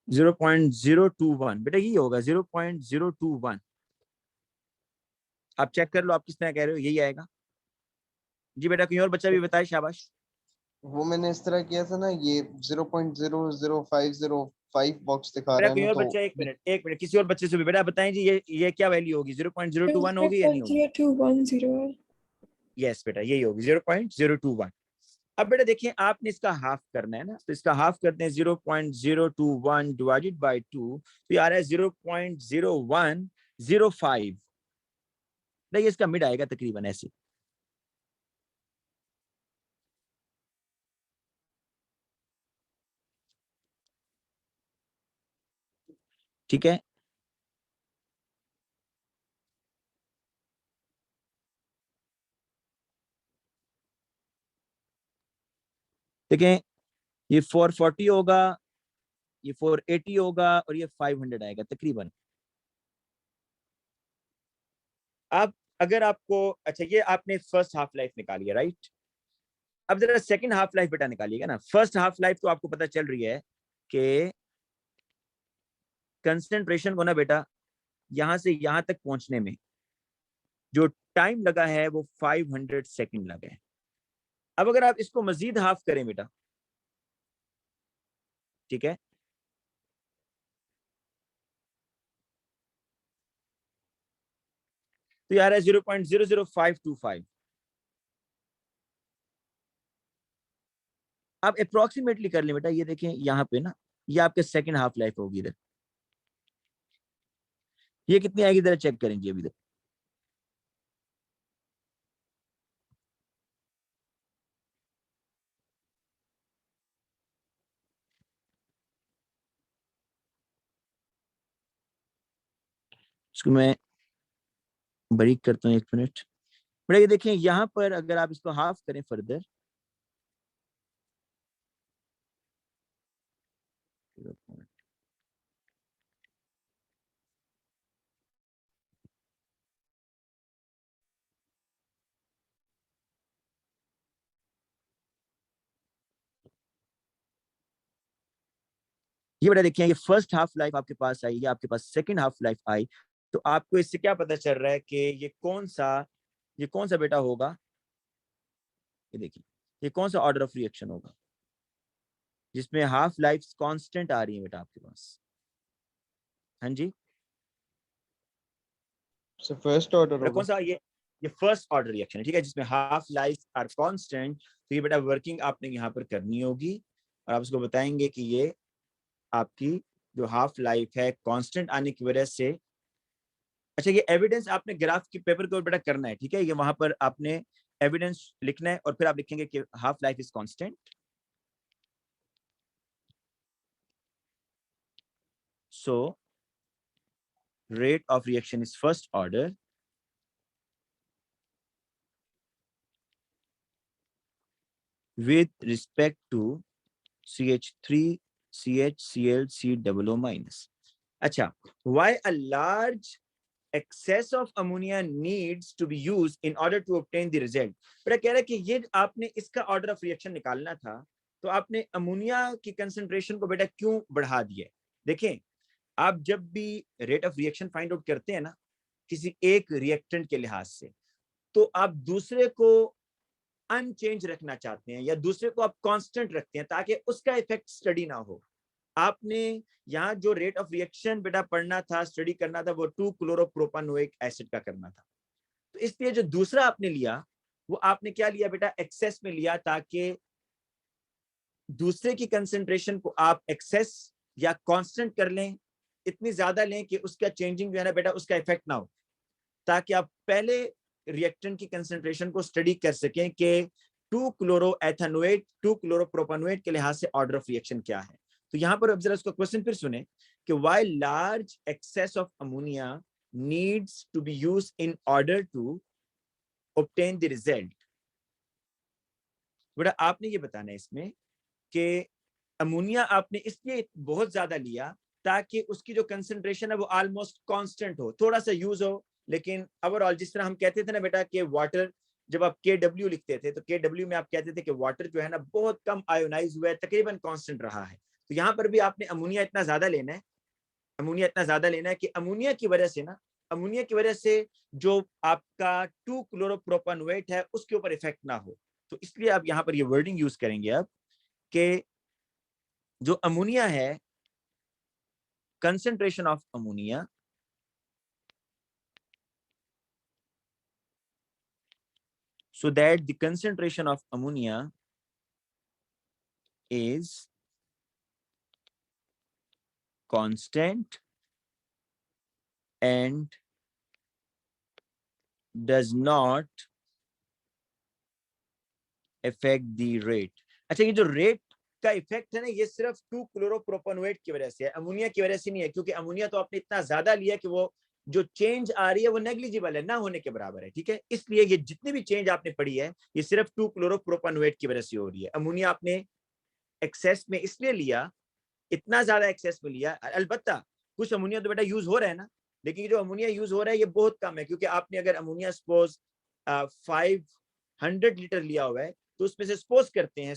0.021 बेटा यही होगा 0.021। आप चेक कर लो, आप किस तरह कह रहे हो, यही आएगा जी बेटा। कोई और बच्चा भी बताए, शाबाश। वो मैंने इस तरह किया था ना, ये 0.00505 बॉक्स दिखा बेटा रहा है कोई ना, और तो बच्चा, एक मिनट किसी और बच्चे से भी बेटा बताएं जी, ये क्या वैल्यू होगी, 0.021 होगी या नहीं होगी? 0.0210 है। यस बेटा यही होगी 0.021। अब बेटा देखिए, आपने इसका हाफ करना है ना, तो इसका हाफ करते हैं 0.021 डिवाइडेड बाय 2, तो ये आ रहा है 0.0105। देखिए इसका मिड आएगा तकरीबन ऐसे। ठीक है, देखें ये 440 होगा, ये 480 होगा और ये 500 आएगा तकरीबन। अब अगर आपको, अच्छा ये आपने फर्स्ट हाफ लाइफ निकाली है राइट, अब जरा सेकंड हाफ लाइफ बेटा निकालिएगा ना। फर्स्ट हाफ लाइफ तो आपको पता चल रही है कि कंसंट्रेशन को ना बेटा यहां से यहां तक पहुंचने में जो टाइम लगा है वो 500 सेकंड लगा है। अब अगर आप इसको मजीद हाफ करें बेटा, ठीक है, तो यार है 0.00525। आप अप्रोक्सीमेटली कर लें बेटा, ये देखें यहाँ पे ना, ये आपके सेकंड हाफ लाइफ होगी इधर, ये कितनी आएगी जरा चेक करेंगे अभी इधर। इसको मैं बारीक करता हूँ, 1 मिनट बेटा। ये देखें यहाँ पर अगर आप इसको हाफ करें फर्दर, ये बेटा देखिए, ये फर्स्ट हाफ लाइफ आपके पास आई, ये आपके पास सेकंड हाफ लाइफ आई, तो आपको इससे क्या पता चल रहा है कि ये कौन सा बेटा होगा, ये देखिए ये कौन सा ऑर्डर ऑफ रिएक्शन होगा जिसमें हाफ लाइफ कांस्टेंट आ रही है बेटा आपके पास। हाँ जी फर्स्ट ऑर्डर बेटा, होगा। कौन सा, ये फर्स्ट ऑर्डर रिएक्शन है, ठीक है, जिसमें हाफ लाइफ आर कांस्टेंट। तो ये बेटा वर्किंग आपने यहाँ पर करनी होगी और आप उसको बताएंगे कि ये आपकी जो हाफ लाइफ है कांस्टेंट आने की वजह से। अच्छा ये एविडेंस आपने ग्राफ के पेपर को बेटा करना है, ठीक है, ये वहां पर आपने एविडेंस लिखना है और फिर आप लिखेंगे कि half life is constant. So rate of reaction is first order with respect to CH3 CHCl COO minus। अच्छा, why a large excess of ammonia needs to be used in order to obtain the result। बेटा कह रहा है कि ये आपने इसका order of reaction निकालना था, तो आपने अमोनिया की कंसंट्रेशन को बेटा क्यों बढ़ा दिया। देखें, आप जब भी rate of reaction find out करते हैं ना किसी एक रिएक्टेंट के लिहाज से, तो आप दूसरे को अनचेंज रखना चाहते हैं या दूसरे को आप कांस्टेंट रखते हैं ताकि उसका इफेक्ट स्टडी ना हो। आपने यहाँ जो रेट ऑफ रिएक्शन बेटा पढ़ना था, स्टडी करना था, वो 2 क्लोरोप्रोपानोइक एसिड का करना था। तो इसलिए जो दूसरा आपने लिया वो आपने क्या लिया बेटा, एक्सेस में लिया, ताकि दूसरे की कंसेंट्रेशन को आप एक्सेस या कांस्टेंट कर लें, इतनी ज्यादा लें कि उसका चेंजिंग जो है ना बेटा उसका इफेक्ट ना हो, ताकि आप पहले रिएक्टेंट की कंसेंट्रेशन को स्टडी कर सकें कि 2 क्लोरोएथेनोएट 2 क्लोरोप्रोपेनोएट के लिहाज से ऑर्डर ऑफ रिएक्शन क्या है। तो यहां पर अब जरा उसका क्वेश्चन फिर सुने कि why large excess of ammonia needs to be used in order to obtain the result. बेटा आपने ये बताना है इसमें कि अमोनिया आपने इसलिए बहुत ज्यादा लिया ताकि उसकी जो कंसंट्रेशन है वो ऑलमोस्ट कांस्टेंट हो, थोड़ा सा यूज हो, लेकिन ओवरऑल जिस तरह हम कहते थे ना बेटा कि वाटर, जब आप KW लिखते थे तो KW में आप कहते थे कि वाटर जो है ना बहुत कम आयोनाइज हुआ है, तकरीबन कांस्टेंट रहा है। तो यहाँ पर भी आपने अमोनिया इतना ज्यादा लेना है, अमोनिया इतना ज्यादा लेना है कि अमोनिया की वजह से ना, अमोनिया की वजह से जो आपका 2 क्लोरोप्रोपेनोएट है उसके ऊपर इफेक्ट ना हो। तो इसलिए आप यहाँ पर ये वर्डिंग यूज करेंगे अब कि जो अमोनिया है, concentration of ammonia so that the concentration of ammonia is constant and does not affect the rate। अच्छा, ये जो रेट का इफेक्ट है ना ये सिर्फ 2 क्लोरोप्रोपेनोएट की वजह से है, अमोनिया की वजह से नहीं है, क्योंकि अमोनिया तो आपने इतना ज्यादा लिया कि वो जो चेंज आ रही है वो नेग्लिजिबल है, ना होने के बराबर है, ठीक है। इसलिए ये जितनी भी चेंज आपने पढ़ी है ये सिर्फ 2 क्लोरोप्रोपेनोएट की वजह से हो रही है। अमोनिया आपने एक्सेस में इसलिए लिया, इतना ज्यादा एक्सेस में लिया, अलबत्ता कुछ अमोनिया तो बेटा यूज हो रहा है ना, लेकिन जो अमोनिया यूज हो रहा है ये बहुत कम है, क्योंकि आपने अगर अमोनिया सपोज 500 लीटर लिया हुआ है तो उसमें से सपोज करते हैं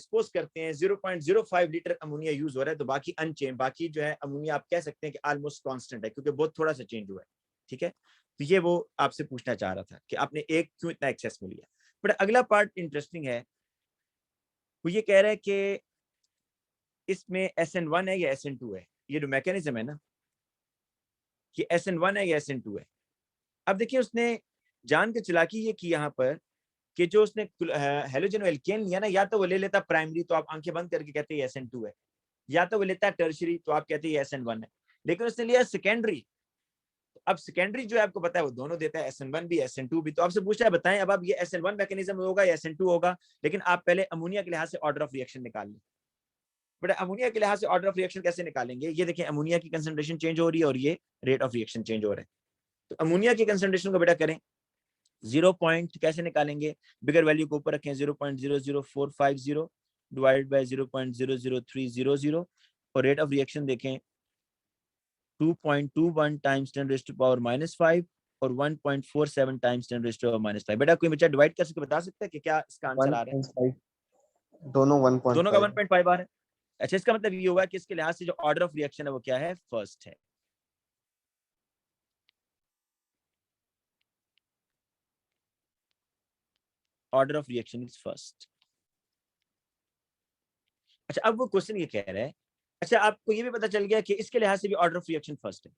0.05 लीटर अमोनिया यूज हो रहा है, तो बाकी अनचेंज, बाकी जो है अमोनिया आप कह सकते हैं कि ऑलमोस्ट कांस्टेंट है, क्योंकि बहुत थोड़ा सा चेंज हुआ है, ठीक है। तो ये वो आपसे पूछना चाह रहा था कि आपने एक क्यों इतना एक्सेस में लिया। बट अगला पार्ट इंटरेस्टिंग है, वो ये कह रहा है कि इसमें SN1 है या SN2 है, ये जो मैकेनिज्म है ना कि SN1 है या SN2 है। अब देखिए उसने जान के चालाकी ये की यहाँ पर कि जो उसने हेलोजन एल्केन लिया ना, या तो वो ले लेता प्राइमरी तो आप आंखें बंद करके कहते हैं SN2 है, या तो वो लेता है टर्शरी तो आप कहते हैं SN1 है, लेकिन उसने लिया सेकेंडरी। अब सेकेंडरी जो है आपको पता है वो दोनों देता है, SN1 भी SN2 भी। तो आपसे पूछा है बताएं अब आप ये SN1 मैकेनिज्म होगा या SN2 होगा, लेकिन आप पहले अमोनिया के लिहाज से ऑर्डर ऑफ रिएक्शन निकाल लें। बट अमोनिया के लिहाज से ऑर्डर ऑफ रिएक्शन कैसे निकालेंगे, ये देखें अमोनिया की कंसंट्रेशन चेंज हो रही है और ये रेट ऑफ रिएक्शन चेंज हो रहा है। तो अमोनिया की कंसंट्रेशन को बेटा करें 0 पॉइंट कैसे निकालेंगे, बिगर वैल्यू को ऊपर रखें 0.00450 डिवाइडेड बाय 0.00300 और रेट ऑफ रिएक्शन देखें 2.21 टाइम्स 10⁻⁻5 और 1.47 टाइम्स 10⁻⁻5। बेटा कोई बच्चा डिवाइड कर सके बता सकता है कि क्या इसका आंसर आ रहा है? 1.5 दोनों 1.5 दोनों का 1.5 आ रहा है। अच्छा, इसका मतलब ये होगा कि इसके लिहाज से जो ऑर्डर ऑफ रिएक्शन है वो क्या है, फर्स्ट है। Order of reaction is first. अच्छा, अब वो क्वेश्चन ये कह रहा है, अच्छा आपको ये भी पता चल गया कि इसके लिहाज से भी ऑर्डर ऑफ रिएक्शन फर्स्ट है,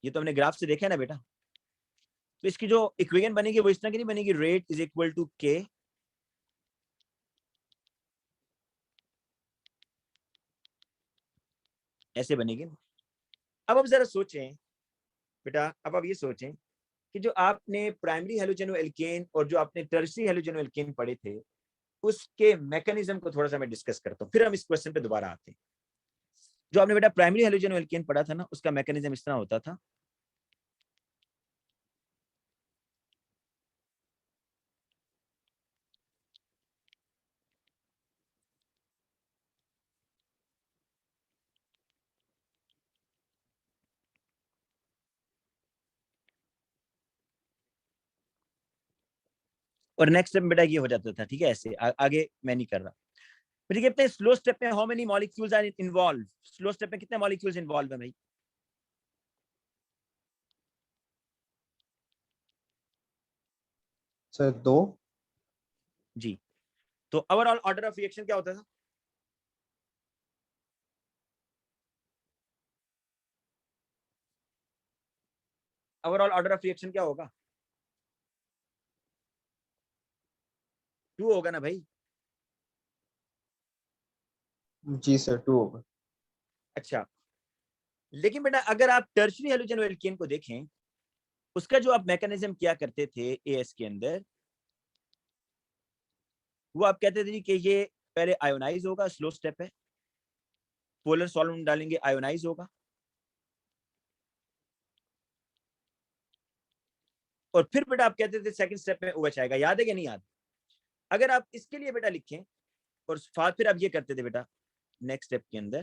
ये तो हमने ग्राफ से देखा है ना बेटा। तो इसकी जो इक्वेशन बनेगी वो इस तरह की नहीं बनेगी, रेट इज इक्वल टू के ऐसे बनेगी। अब जरा सोचें बेटा, अब आप ये सोचें कि जो आपने प्राइमरी हेलोजेनो एल्केन और जो आपने टर्शरी हेलोजेनो एल्केन पढ़े थे उसके मैकेनिज्म को थोड़ा सा मैं डिस्कस करता हूँ, फिर हम इस क्वेश्चन पे दोबारा आते हैं। जो आपने बेटा प्राइमरी हेलोजेनो एल्केन पढ़ा था ना उसका मैकेनिज्म इस तरह होता था, और नेक्स्ट स्टेप में बेटा ये हो जाता था, ठीक है, ऐसे आगे मैं नहीं कर रहा। फिर कहते हैं स्लो स्टेप में how many molecules are involve, slow step में कितने मॉलिक्यूल्स इन्वॉल्व है भाई? सर 2। जी, तो ओवरऑल ऑर्डर ऑफ रिएक्शन क्या होता था? ओवरऑल ऑर्डर ऑफ रिएक्शन क्या होगा? 2 होगा ना भाई? जी सर 2 होगा। अच्छा, लेकिन बेटा अगर आप टर्शियरी हैलोजन एल्केन को देखें, उसका जो आप मैकेनिज्म किया करते थे एएस के अंदर, वो आप कहते थे कि ये पहले आयोनाइज होगा, स्लो स्टेप है, पोलर सॉल्वेंट डालेंगे, आयोनाइज होगा, और फिर बेटा आप कहते थे सेकंड स्टेप में OH आएगा। याद है कि नहीं याद? अगर आप इसके लिए बेटा लिखें और फिर आप ये करते थे बेटा नेक्स्ट स्टेप के अंदर,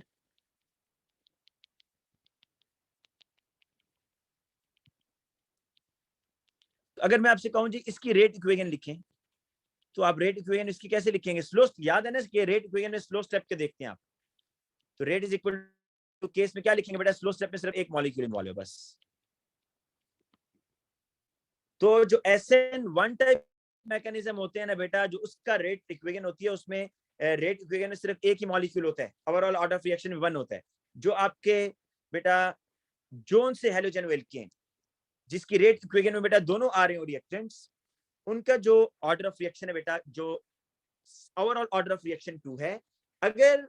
तो अगर मैं आपसे कहूं जी इसकी रेट इक्वेशन लिखें, तो आप रेट इक्वेशन इसकी कैसे लिखेंगे? स्लो, याद है ना कि रेट इक्वेशन में स्लो स्टेप के देखते हैं आप, तो rate is equal to case में क्या लिखेंगे बेटा? स्लो स्टेप में सिर्फ एक मॉलिक्यूल इन्वॉल्व है बस। तो जो SN1 टाइप मैकेनिज्म होते हैं ना बेटा, जो उसका रेट इक्वेशन होती है, उसमें रेट इक्वेशन में सिर्फ एक ही मॉलिक्यूल होता है, ओवरऑल ऑर्डर ऑफ रिएक्शन में 1 होता है। जो आपके बेटा जोन से हैलोजन एल्केन, जिसकी रेट इक्वेशन में बेटा दोनों आ रहे हो रिएक्टेंट्स, उनका जो ऑर्डर ऑफ रिएक्शन है बेटा, जो ओवरऑल ऑर्डर ऑफ रिएक्शन 2 है। अगर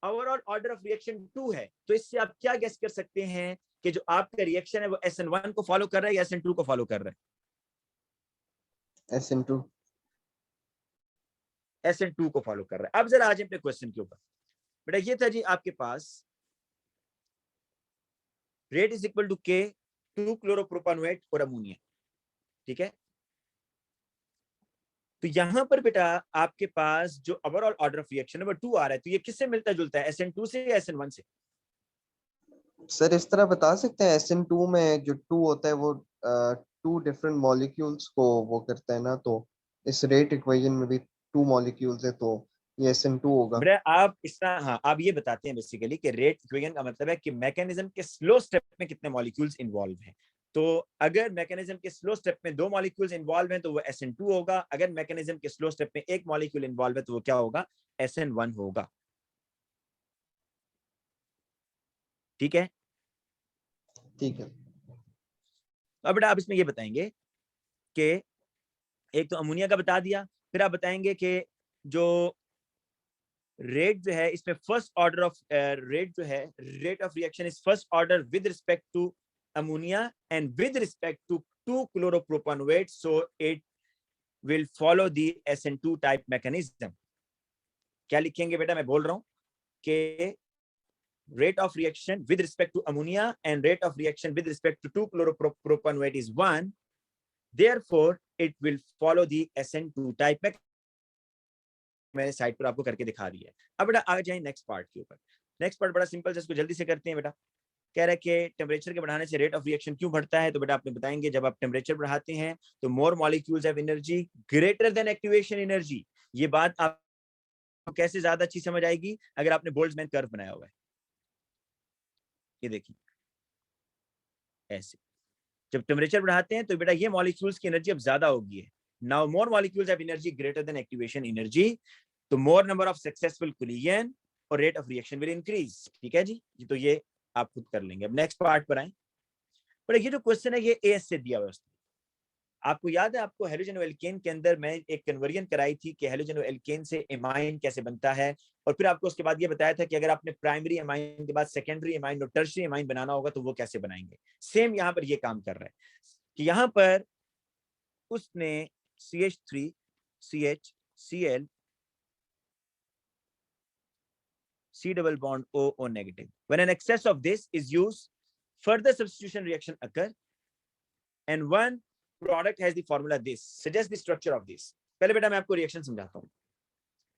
ओवरऑल ऑर्डर ऑफ रिएक्शन 2 है, तो इससे आप क्या गेस कर सकते हैं कि जो आपका रिएक्शन है वो SN1 को फॉलो कर रहा है या SN2 को फॉलो कर रहा है? SN2। SN2 को फॉलो कर रहा है। अब जरा आज अपने क्वेश्चन के ऊपर बेटा, ये था जी आपके पास rate is equal to K 2 chloropropanoate और अमोनिया, ठीक है? तो यहां पर बेटा आपके पास जो ओवरऑल ऑर्डर ऑफ रिएक्शन है वो 2 आ रहा है, तो ये किससे मिलता जुलता है? SN2 से या SN1 से? सर इस तरह बता सकते हैं SN2 में जो 2 होता है वो 2 डिफरेंट मॉलिक्यूल्स को वो करता है ना, तो इस रेट इक्वेशन में भी 2 मॉलिक्यूल्स है, तो ये SN2 होगा। बेटा आप इस तरह, हाँ, आप ये बताते हैं बेसिकली कि रेट इक्वेशन का मतलब है कि मैकेनिज्म के स्लो स्टेप में कितने मॉलिक्यूल्स इन्वॉल्व हैं। तो अगर मैकेनिज्म के स्लो स्टेप में 2 मॉलिक्यूल्स इन्वॉल्व हैं तो वो SN2 होगा। अगर मैकेनिज्म के स्लो स्टेप में 1 मॉलिक्यूल इन्वॉल्व है तो वो क्या होगा? SN1 होगा। ठीक है? ठीक है। अब बेटा आप इसमें ये बताएंगे कि एक तो अमोनिया का बता दिया, फिर आप बताएंगे कि जो रेट जो है इसमें फर्स्ट ऑर्डर ऑफ रेट जो है, rate of reaction is first order with respect to ammonia and with respect to 2 chloropropanoate, so it will follow the SN2 type mechanism. क्या लिखेंगे बेटा? मैं बोल रहा हूं कि rate of reaction with respect to ammonia and rate of reaction with respect to 2 chloropropanoate is 1, therefore it will follow the SN2 type। मैंने side पर आपको करके दिखा दिया है। अब बेटा आ जाए नेक्स्ट पार्ट के ऊपर। नेक्स्ट पार्ट बड़ा सिंपल है, इसको जल्दी से करते हैं बेटा। कह रहा है कि टेम्परेचर के बढ़ाने से रेट ऑफ रिएक्शन क्यों बढ़ता है? तो बेटा आपने बताएंगे जब आप टेम्परेचर बढ़ाते हैं तो more molecules have energy greater than activation energy. ये बात आपको कैसे ज्यादा अच्छी समझ आएगी? अगर आपने बोल्ट्जमैन कर्व बनाया हुआ है, ये देखिए ऐसे, जब टेम्परेचर बढ़ाते हैं तो बेटा ये मॉलिक्यूल्स की एनर्जी अब ज्यादा होगी है। Now more molecules have energy greater than activation energy, तो more number of successful collision और rate of reaction will increase. ठीक है जी, तो ये आप खुद कर लेंगे। अब नेक्स्ट पार्ट पर आए। पर ये जो क्वेश्चन है ये एएस से दिया हुआ है। आपको याद है, आपको हैलोजन एल्केन के अंदर मैं एक कन्वर्जन कराई थी कि हैलोजन एल्केन से एमाइन कैसे बनता है, और फिर आपको उसके बाद ये बताया था कि अगर आपने प्राइमरी एमाइन के बाद सेकेंडरी एमाइन और टर्शियरी एमाइन बनाना होगा तो वो कैसे बनाएंगे। सेम यहाँ पर ये काम कर रहा है कि यहाँ पर उसने CH3 CH Cl C double bond O negative. When an excess of this is used, further substitution reaction occur, and one product has the formula this. Suggest the structure of this. पहले बेटा मैं आपको reaction समझाता हूँ।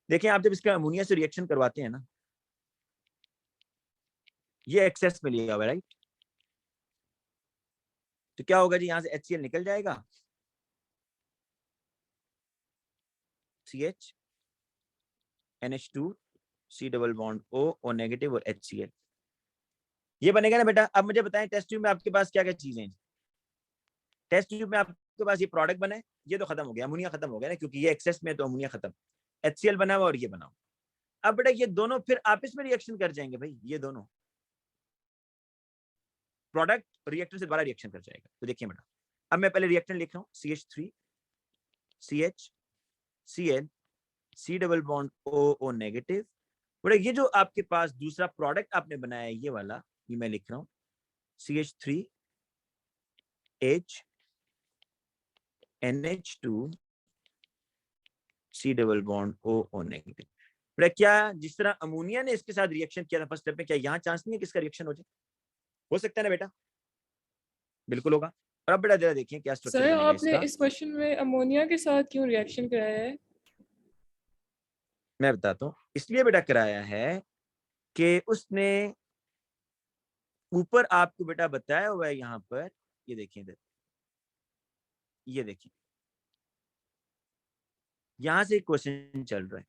देखें, आप जब इसका अमोनिया से रिएक्शन करवाते हैं ना, ये एक्सेस में लिया हुआ है, राइट? तो क्या होगा जी, यहाँ से HCl निकल जाएगा, CH NH2 C double bond O negative और HCl, ये बनेगा ना बेटा। अब मुझे बताएं टेस्ट ट्यूब में आपके पास क्या क्या चीजें हैं? टेस्ट ट्यूब में आपके पास ये प्रोडक्ट बना है, ये तो खत्म हो गया, अमोनिया खत्म हो गया ना, क्योंकि ये एक्सेस में तो अमोनिया खत्म, HCl बना हुआ और ये बना हुआ। अब बेटा ये दोनों फिर आपस में रिएक्शन कर जाएंगे भाई, ये दोनों प्रोडक्ट रिएक्टर से दोबारा रिएक्शन कर जाएगा। तो देखिए बेटा, अब मैं पहले रिएक्टेंट लिख रहा हूँ, CH3 CH Cl C double bond O negative. बेटा ये जो आपके पास दूसरा प्रोडक्ट आपने बनाया है ये वाला, ये मैं लिख रहा हूँ CH3 H NH2 C double bond O negative. बेटा क्या जिस तरह अमोनिया ने इसके साथ रिएक्शन किया था फर्स्ट स्टेप में, क्या यहाँ चांस नहीं है कि इसका रिएक्शन हो जाए? हो सकता है ना बेटा? बिल्कुल होगा। और अब बेटा जरा देखिए क्या स्ट्रक्चर सर बनेगा आपने इसका। इस क्वेश्चन में अमोनिया के साथ क्यों रिएक्शन कराया है? मैं बताता हूँ, इसलिए बेटा कराया है कि उसने ऊपर आपको बेटा बताया हुआ है यहाँ पर, ये देखिए इधर, ये देखिए यहां से क्वेश्चन चल रहा है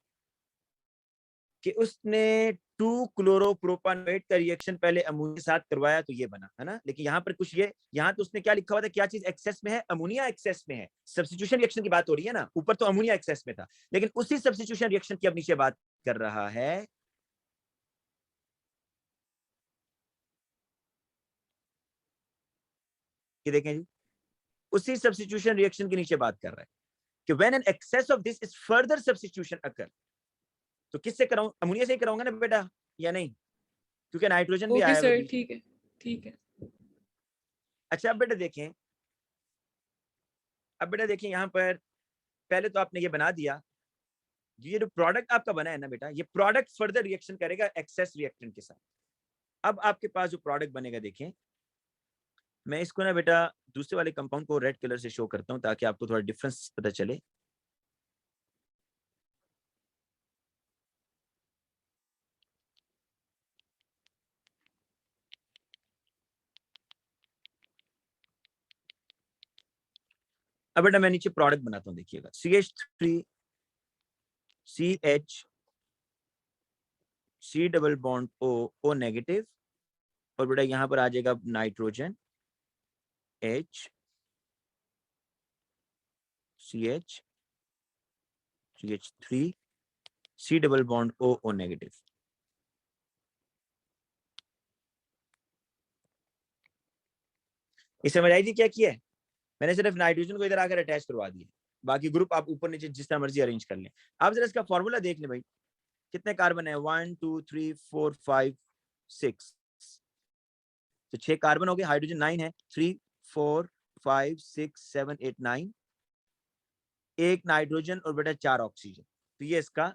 कि उसने 2-क्लोरोप्रोपानोएट का रिएक्शन पहले अमोनिया के साथ करवाया तो ये बना, है ना। लेकिन यहाँ पर कुछ ये, यहाँ तो उसने क्या लिखा हुआ था, क्या चीज एक्सेस में है? अमोनिया एक्सेस में है। सब्स्टिट्यूशन रिएक्शन की बात हो रही है ना, ऊपर तो अमोनिया एक्सेस में था, लेकिन उसी सब्स्टिट्यूशन रिएक्शन की अब नीचे बात कर रहा है। कि देखें जी, उसी सब्स्टिट्यूशन रिएक्शन के नीचे बात कर रहा है कि when an excess of this is further substitution occur, तो किससे कराऊं? अमोनिया से ही कराऊंगा ना बेटा, या नहीं? क्योंकि नाइट्रोजन भी ओके आया है सर, बीच। ठीक है ठीक है। अच्छा अब बेटा देखें, अब बेटा देखिए यहाँ पर पहले तो आपने ये बना दिया, ये जो प्रोडक्ट आपका बना है ना बेटा, ये प्रोडक्ट फर्दर रिएक्शन करेगा एक्सेस रिएक्टेंट के साथ। अब आपके पास जो प्रोडक्ट बनेगा, देखें मैं इसको ना बेटा दूसरे वाले कंपाउंड को रेड कलर से शो करता हूं ताकि आपको थोड़ा डिफरेंस पता चले। अब बेटा मैं नीचे प्रोडक्ट बनाता हूं, देखिएगा CH3 CH C double bond O negative, और बेटा यहां पर आ जाएगा nitrogen H CH CH3 C double bond O negative. इस समझ आई थी क्या किया है? मैंने सिर्फ नाइट्रोजन को इधर आकर अटैच करवा दिया, बाकी ग्रुप आप ऊपर नीचे जिस तरह मर्जी अरेंज कर लें। आप जरा इसका फॉर्मूला देख लें भाई, कितने कार्बन है? 1 2 3 4 5 6, तो 6 कार्बन हो गए। हाइड्रोजन 9 है, 3 4 5 6 7 8 9, एक नाइट्रोजन और बेटा 4 ऑक्सीजन। तो ये इसका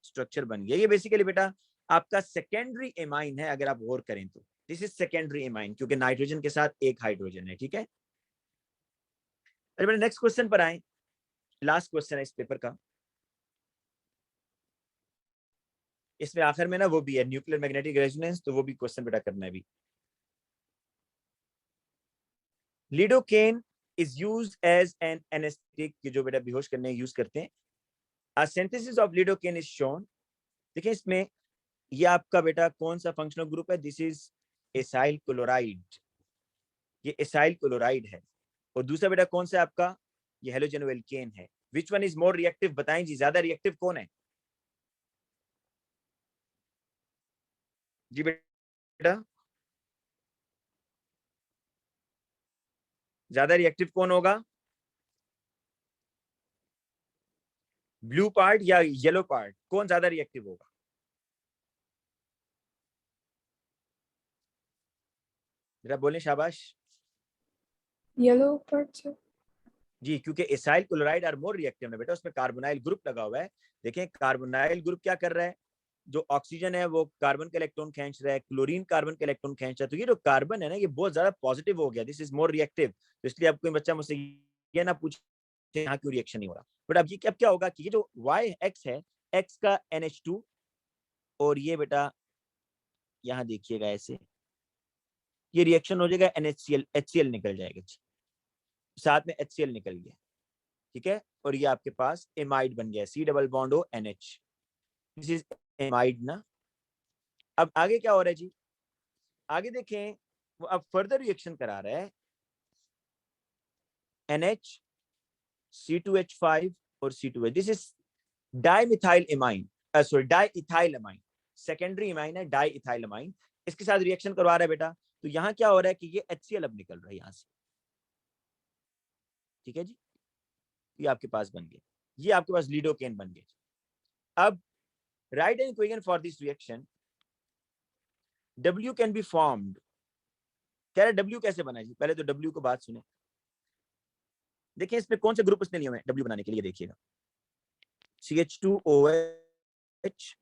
स्ट्रक्चर बन गया। ये बेसिकली बेटा आपका सेकेंडरी एमाइन है, अगर आप गौर करें तो दिस इज सेकेंडरी एमाइन, क्योंकि नाइट्रोजन के साथ एक हाइड्रोजन है, ठीक है। अरे बेटा नेक्स्ट क्वेश्चन पर आए, लास्ट क्वेश्चन है इस पेपर का। इसमें आखिर में ना वो भी है न्यूक्लियर मैग्नेटिक रेजोनेंस, तो वो भी क्वेश्चन बेटा करना है भी। Lidocaine is used as an anaesthetic, कि जो बेटा बेहोश करने यूज करते हैं। A synthesis of lidocaine is shown। देखिए इसमें ये आपका बेटा कौन सा फंक्शनल ग्रुप है? दिस इज एसाइल क्लोराइड, ये एसाइल क्लोराइड है। और दूसरा बेटा कौन सा आपका? ये हेलोजन एल्केन है। Which one is more reactive? बताएं जी, ज्यादा रिएक्टिव कौन है? जी बेटा ज्यादा रिएक्टिव कौन होगा? ब्लू पार्ट या येलो पार्ट, कौन ज्यादा रिएक्टिव होगा? जरा बोलें, शाबाश। Yellow part sir. जी, क्योंकि acyl chloride are more reactive है बेटा, उसमें कार्बोनाइल ग्रुप लगा हुआ है। देखें कार्बोनाइल ग्रुप क्या कर रहा है, जो ऑक्सीजन है वो कार्बन का इलेक्ट्रॉन खींच रहा है, क्लोरीन कार्बन का इलेक्ट्रॉन खींच रहा है। तो ये जो कार्बन है ना, ये बहुत ज्यादा पॉजिटिव हो गया, दिस इज मोर रिएक्टिव। तो इसलिए अब कोई बच्चा मुझसे ये ना पूछे यहाँ क्यों रिएक्शन नहीं हो रहा। बट अब ये क्या होगा कि ये जो वाई एक्स है, एक्स का NH2, और ये बेटा यहाँ देखिएगा ऐसे ये रिएक्शन हो जाएगा, NaCl HCl निकल जाएगा, साथ में HCl निकल गया, ठीक है। और ये आपके पास एमाइड बन गया, C double bond O NH, this is amide ना। अब आगे क्या हो रहा है जी? आगे देखें, वो अब फर्दर रिएक्शन करा रहा है NH C2H5 और C2H। This is dimethyl amine, sorry diethyl amine, secondary amine है डाइइथाइल एमाइन। इसके साथ रिएक्शन करवा रहा है बेटा, तो यहाँ क्या हो रहा है कि ये HCl अब निकल रहा है यहाँ से, ठीक है जी, ये आपके पास बन गए, ये आपके पास लिडोकेन बन गए। अब right an equation for this reaction, W can be formed. कह रहे W कैसे बना जी, पहले तो W को बात सुने। देखिए इसमें कौन से ग्रुप उसने लिए हुए हैं W बनाने के लिए, देखिएगा CH2OH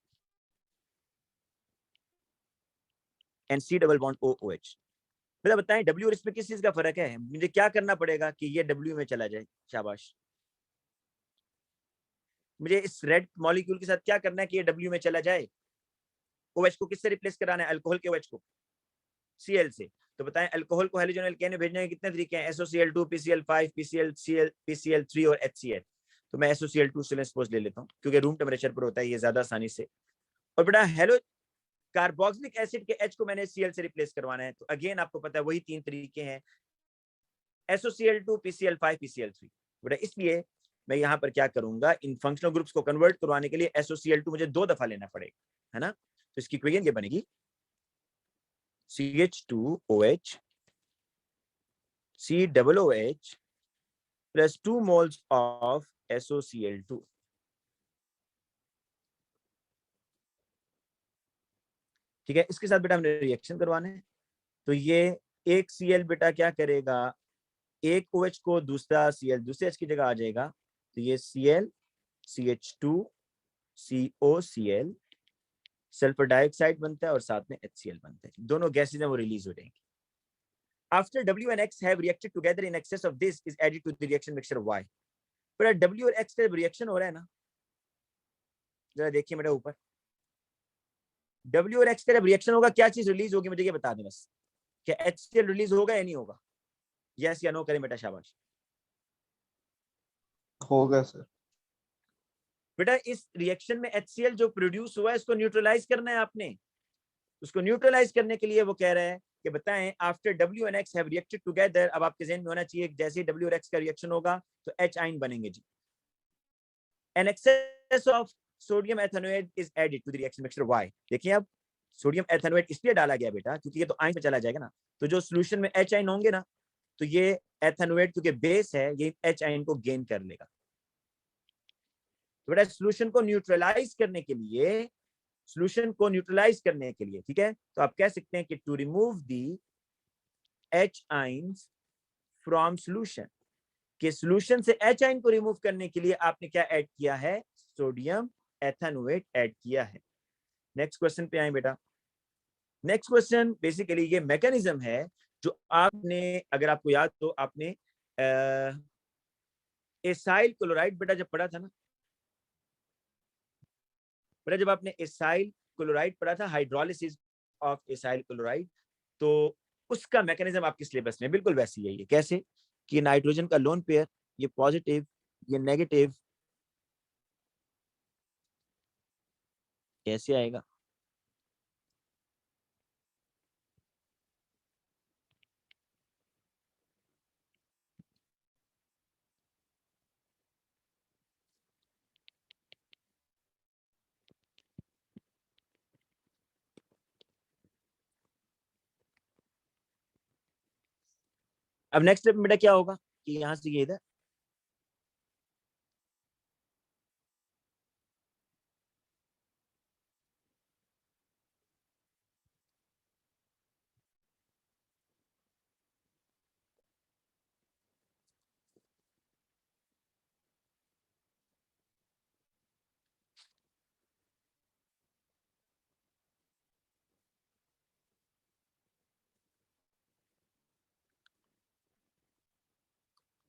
and C double bond OOH। मतलब बताएं W और इसमें किस चीज का फर्क है, मुझे क्या करना पड़ेगा कि ये W में चला जाए, शाबाश। मुझे इस रेड मॉलिक्यूल के साथ क्या करना है कि ये W में चला जाए। OH को किससे रिप्लेस कराना है, अल्कोहल के OH को Cl से। तो बताएं अल्कोहल को हैलोजन एल्केन में भेजने के कितने तरीके हैं, SOCl2, PCl5, PCl3 और HCl। तो मैं SOCl2 से सपोज ले लेता हूँ क्योंकि रूम टेम्परेचर पर होता है ये ज्यादा आसानी से। और बेटा हेलो कार्बोक्सिलिक एसिड के H को मैंने Cl से रिप्लेस करवाना है, तो अगेन आपको पता है वही 3 तरीके हैं, SOCl2, PCl5, PCl3। बेटा इसलिए मैं यहाँ पर क्या करूंगा, इन फंक्शनल ग्रुप्स को कन्वर्ट करवाने के लिए SOCl2 मुझे 2 दफा लेना पड़ेगा, है ना। तो इसकी इक्वेशन ये बनेगी CH2OH COOH plus 2 moles of SOCl2। ठीक है, इसके साथ बेटा हमने रिएक्शन करवाना है। तो ये एक Cl बेटा क्या करेगा, एक OH को दूसरा Cl दूसरे H की जगह आ जाएगा, तो ये Cl CH2 COCl sulphur dioxide बनता है और साथ में HCl बनता है, दोनों गैसेज हैं वो रिलीज हो जाएंगी। After W and X have reacted together in excess of this is added to the reaction mixture Y। पर W और X का रिएक्शन हो रहा है ना, जरा देखिए बेटा ऊपर, W और X का जब रिएक्शन होगा क्या चीज रिलीज होगी, मुझे ये बता दें बस, क्या HCl रिलीज होगा या नहीं होगा, यस या नो करें बेटा, शाबाश। होगा सर। बेटा इस रिएक्शन में HCl जो प्रोड्यूस हुआ है इसको न्यूट्रलाइज करना है आपने। उसको न्यूट्रलाइज करने के लिए वो कह रहा है कि बताएं after W and X have reacted together, अब आपके ज़हन में होना चाहिए जैसे W और X का रिएक्शन होगा तो H आयन बनेंगे जी। An excess of sodium ethanoate is added to the reaction mixture Y। देखिए अब सोडियम एथेनोएट इसलिए डाला गया बेटा क्योंकि ये तो आयन में चला जाएगा ना, तो जो सोल्यूशन में H आयन होंगे ना, तो ये एथेनोएट क्योंकि बेस है ये H आयन को गेन कर लेगा। तो बेटा सोल्यूशन को न्यूट्रलाइज करने के लिए, सोल्यूशन को न्यूट्रलाइज करने के लिए, ठीक है, तो आप कह सकते हैं कि to remove the H ions from solution, कि सोल्यूशन से H आयन को रिमूव करने के लिए आपने क्या ऐड किया है, सोडियम एथेनोएट ऐड किया है। नेक्स्ट क्वेश्चन पे आए बेटा। नेक्स्ट क्वेश्चन बेसिकली ये मैकेनिज्म है जो आपने, अगर आपको याद तो आपने एसाइल क्लोराइड बेटा जब पढ़ा था ना, बेटा जब आपने एसाइल क्लोराइड पढ़ा था, हाइड्रोलिसिस ऑफ एसाइल क्लोराइड, तो उसका मैकेनिज्म आपके सिलेबस में बिल्कुल वैसी है। ये कैसे कि नाइट्रोजन का लोन पेयर, ये पॉजिटिव ये नेगेटिव, कैसे आएगा, अब नेक्स्ट स्टेप में बेटा क्या होगा कि यहां से ये इधर,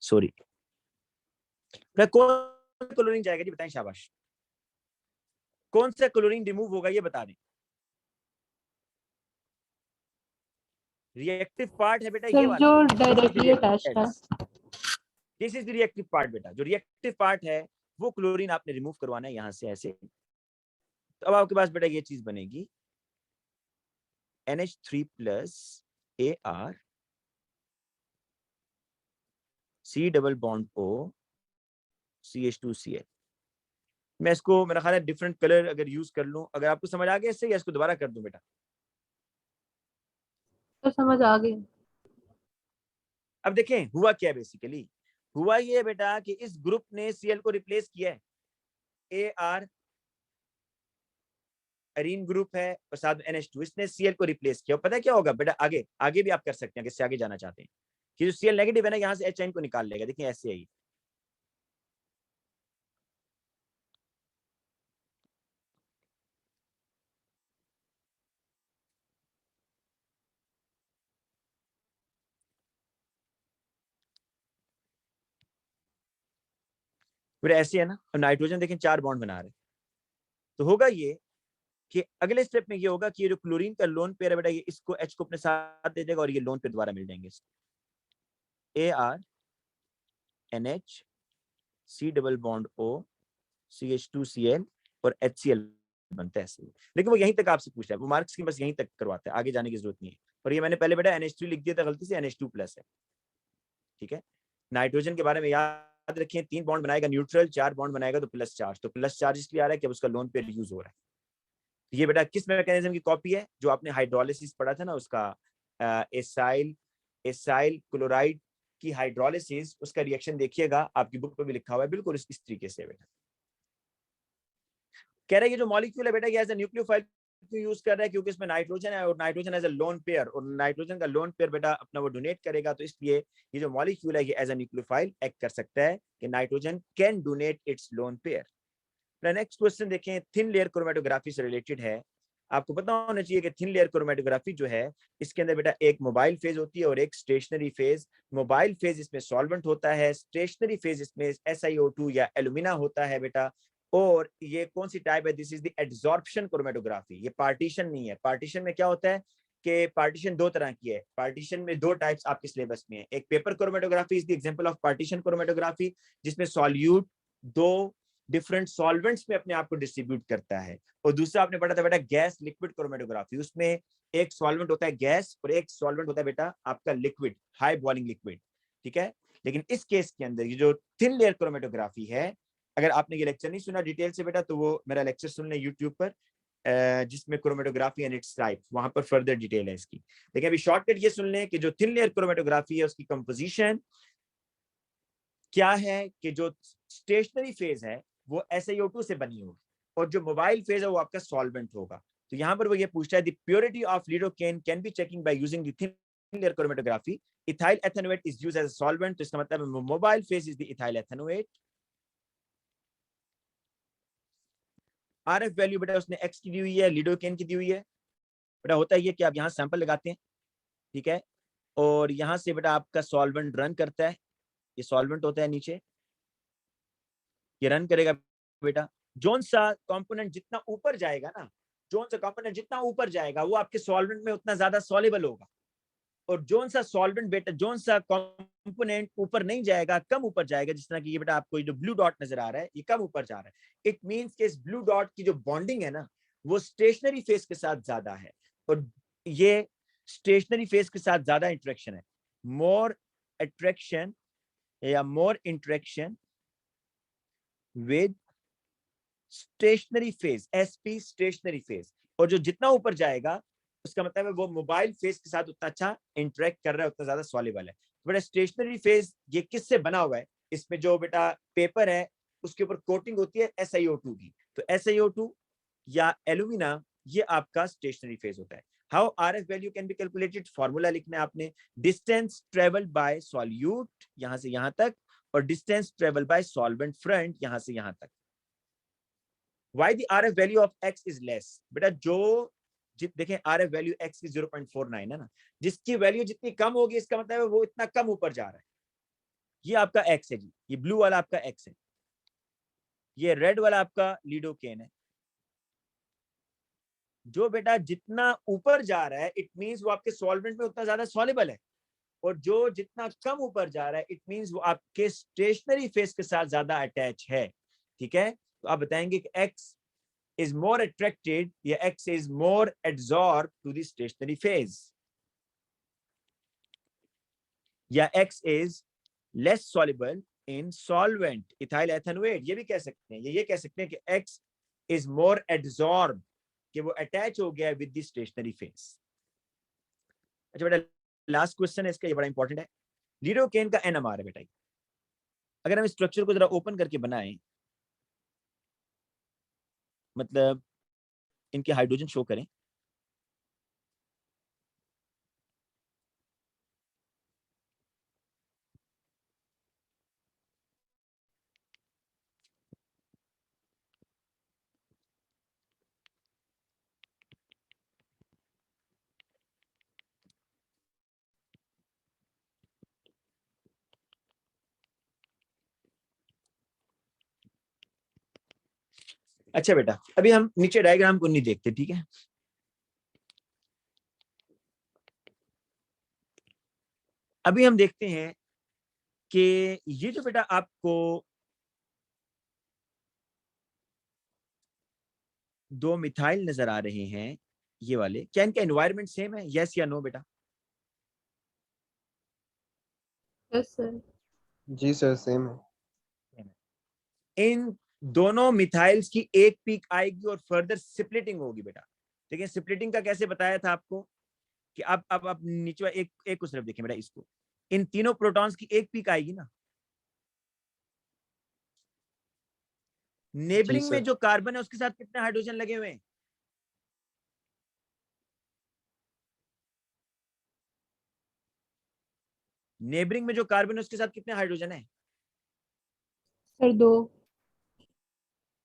सॉरी बेटा कौन क्लोरीन जाएगा जी, बताएं शाबाश, कौन सा क्लोरीन रिमूव होगा ये बता दें। रिएक्टिव पार्ट है बेटा ये सर वाला, जो डायरेक्टली अटैच्ड है। This is the reactive part बेटा, जो रिएक्टिव पार्ट है वो क्लोरीन आपने रिमूव करवाना है यहां से ऐसे। तो अब आपके पास बेटा ये चीज बनेगी NH3 plus AR C double bond O CH2Cl। मैं इसको मेरा ख्याल है डिफरेंट कलर अगर यूज कर लूं, अगर आपको समझ आ गया इससे, या इसको दोबारा कर दूं बेटा। सर समझ आ गई। अब देखें हुआ क्या बेसिकली, हुआ ये बेटा कि इस ग्रुप ने Cl को रिप्लेस किया है। Ar एरीन ग्रुप है और साथ में NH2, इसने Cl को रिप्लेस किया। पता है क्या होगा बेटा, आगे आगे भी आप कर सकते हैं, किससे आगे जाना चाहते हैं कि जो Cl नेगेटिव है ना, यहाँ से H को निकाल लेगा। देखिए ऐसे ही फिर ऐसे है ना। और नाइट्रोजन देखें 4 बॉन्ड बना रहे, तो होगा ये कि अगले स्टेप में ये होगा कि ये जो क्लोरीन का लोन पेयर है बेटा, ये इसको H को अपने साथ दे देगा और ये लोन पेयर दोबारा मिल जाएंगे। Ar NH C double bond O CH2Cl और HCl बनता है ऐसे। लेकिन वो यहीं तक आपसे पूछ रहा है, वो मार्क्स की बस यहीं तक करवाता है, आगे जाने की जरूरत नहीं है। और ये मैंने पहले बेटा NH3 लिख दिया था गलती से, NH2 प्लस है। ठीक है, नाइट्रोजन के बारे में याद रखें, 3 बॉन्ड बनाएगा न्यूट्रल, 4 बॉन्ड बनाएगा तो प्लस चार्ज। तो प्लस चार्ज इसलिए आ रहा है कि उसका लोन पेयर यूज हो रहा है। ये बेटा किस मैकेनिज्म की कॉपी है, जो आपने हाइड्रोलिसिस पढ़ा था ना, उसका एसाइल क्लोराइड की हाइड्रोलिसिस, उसका रिएक्शन देखिएगा, आपकी बुक पे भी लिखा हुआ है, बिल्कुल इस तरीके से बेटा। कह रहा है ये जो मॉलिक्यूल है बेटा, ये एज अ न्यूक्लियोफाइल क्यों यूज कर रहा है, क्योंकि इसमें नाइट्रोजन है और nitrogen as a lone pair, और नाइट्रोजन का लोन पेयर बेटा अपना वो डोनेट करेगा, तो इसलिए ये जो मॉलिक्यूल है ये एज अ न्यूक्लियोफाइल एक्ट कर सकता है कि nitrogen can donate it's lone pair. Next question देखें, थिन लेयर क्रोमेटोग्राफी से रिलेटेड है। आपको पता होना चाहिए कि थिन लेयर क्रोमेटोग्राफी जो है, इसके अंदर बेटा एक मोबाइल फेज होती है और एक स्टेशनरी फेज। मोबाइल फेज इसमें सॉल्वेंट होता है, स्टेशनरी फेज इसमें SiO2 या एल्यूमिना होता है बेटा। और ये कौन सी टाइप है, this is the adsorption chromatography, ये पार्टीशन नहीं है। पार्टीशन में क्या होता है कि पार्टीशन 2 तरह की है, पार्टीशन में 2 टाइप्स आपके सिलेबस में है। एक paper chromatography is the example of partition chromatography, जिसमें सॉल्यूट 2 डिफरेंट सॉल्वेंट्स में अपने आप को डिस्ट्रीब्यूट करता है। और दूसरा आपने पढ़ा था बेटा गैस लिक्विड क्रोमेटोग्राफी, उसमें एक सॉल्वेंट होता है गैस और एक सॉल्वेंट होता है बेटा आपका लिक्विड, हाई बॉइलिंग लिक्विड। ठीक है, लेकिन इस केस के अंदर ये जो थिन लेयर क्रोमेटोग्राफी है, अगर आपने ये लेक्चर नहीं सुना डिटेल से बेटा, तो वो मेरा लेक्चर सुन लें यूट्यूब पर, जिसमें क्रोमेटोग्राफी एंड इट्स टाइप, वहां पर फर्दर डिटेल है इसकी। लेकिन अभी शॉर्टकट ये सुन लें कि जो थिन लेयर क्रोमेटोग्राफी है उसकी कंपोजिशन क्या है, कि जो स्टेशनरी फेज है वो SiO2 से बनी होगी और जो मोबाइल फेज है वो आपका सॉल्वेंट होगा। तो यहाँ पर वो ये पूछता है the purity of lidocaine can be checking by using the thin layer chromatography, ethyl ethanoate is used as a solvent. तो इसका मतलब है mobile phase is the ethyl ethanoate. RF value बेटा उसने X की दी हुई है, लिडोकेन की दी हुई है। बेटा होता है ये कि आप यहाँ सैंपल लगाते हैं, ठीक है, और यहाँ से बेटा आपका सॉल्वेंट रन करता है, ये सॉल्वेंट होता है नीचे, ये रन करेगा बेटा। जोन सा कंपोनेंट जितना ऊपर जाएगा ना, जोन सा कंपोनेंट जितना ऊपर जाएगा वो आपके सॉल्वेंट में उतना ज्यादा सॉल्युबल होगा। और जोन सा सॉल्वेंट बेटा, जोन सा कंपोनेंट ऊपर नहीं जाएगा, कम ऊपर जाएगा, जिस तरह की ये बेटा आपको जो ब्लू डॉट नजर आ रहा है, ये कम ऊपर जा रहा है। इट मींस कि इस ब्लू डॉट की जो बॉन्डिंग है ना, वो स्टेशनरी फेज के साथ ज्यादा है, और ये स्टेशनरी फेज के साथ ज्यादा इंटरेक्शन है। मोर अट्रैक्शन या more interaction with stationary phase, SP stationary phase. और जो जितना ऊपर जाएगा उसका मतलब है वो मोबाइल फेज के साथ उतना अच्छा इंटरेक्ट कर रहा है, उतना ज्यादा सॉल्युबल है। तो बेटा स्टेशनरी फेज ये किससे बना हुआ है, इसमें जो बेटा पेपर है उसके ऊपर कोटिंग होती है SiO2 की। तो SiO2 या एल्यूमिना ये आपका स्टेशनरी फेज होता है। How RF value can be calculated, formula लिखना है आपने, डिस्टेंस ट्रेवल्ड बाय सॉल्यूट यहां से यहां तक, और distance travelled by solvent front यहां से यहां तक। Why the RF value of X is less? बेटा जो देखें RF वैल्यू X की 0.49 है ना, जिसकी वैल्यू जितनी कम होगी इसका मतलब है वो इतना कम ऊपर जा रहा है। ये आपका X है जी, ये ब्लू वाला आपका X है, ये रेड वाला आपका लिडोकेन है। जो बेटा जितना ऊपर जा रहा है इट मींस वो आपके सॉल्वेंट में उतना ज्यादा सॉल्युबल है, और जो जितना कम ऊपर जा रहा है इट मींस वो आपके स्टेशनरी फेज के साथ ज्यादा अटैच है। ठीक है, तो आप बताएंगे कि X is more attracted या X is more adsorbed to the stationary phase, या X is less soluble in solvent ethyl ethanoate। ये भी कह सकते हैं, ये कह सकते हैं कि X is more adsorbed, कि वो अटैच हो गया विद द स्टेशनरी फेज। अच्छा बेटा लास्ट क्वेश्चन है इसका, ये बड़ा इंपॉर्टेंट है। लिडोकेन का NMR है बेटा। अगर हम स्ट्रक्चर को जरा ओपन करके बनाएं, मतलब इनके हाइड्रोजन शो करें, अच्छा बेटा अभी हम नीचे डायग्राम को नहीं देखते, ठीक है। अभी हम देखते हैं कि ये जो बेटा आपको दो मिथाइल नजर आ रहे हैं, ये वाले, क्या इनका एनवायरनमेंट सेम है, यस या नो बेटा? Yes sir. जी सर सेम है। इन दोनों मिथाइल्स की एक पीक आएगी और फर्दर स्प्लिटिंग होगी बेटा। देखिए स्प्लिटिंग का कैसे बताया था आपको कि अब नीचे एक एक उस तरफ देखें बेटा, इसको इन तीनों प्रोटॉन्स की एक पीक आएगी ना। जी नेबरिंग में सर। जो कार्बन है उसके साथ कितने हाइड्रोजन लगे हुए हैं? नेबरिंग में जो कार्बन है उसके साथ कितने हाइड्रोजन है? सर 2।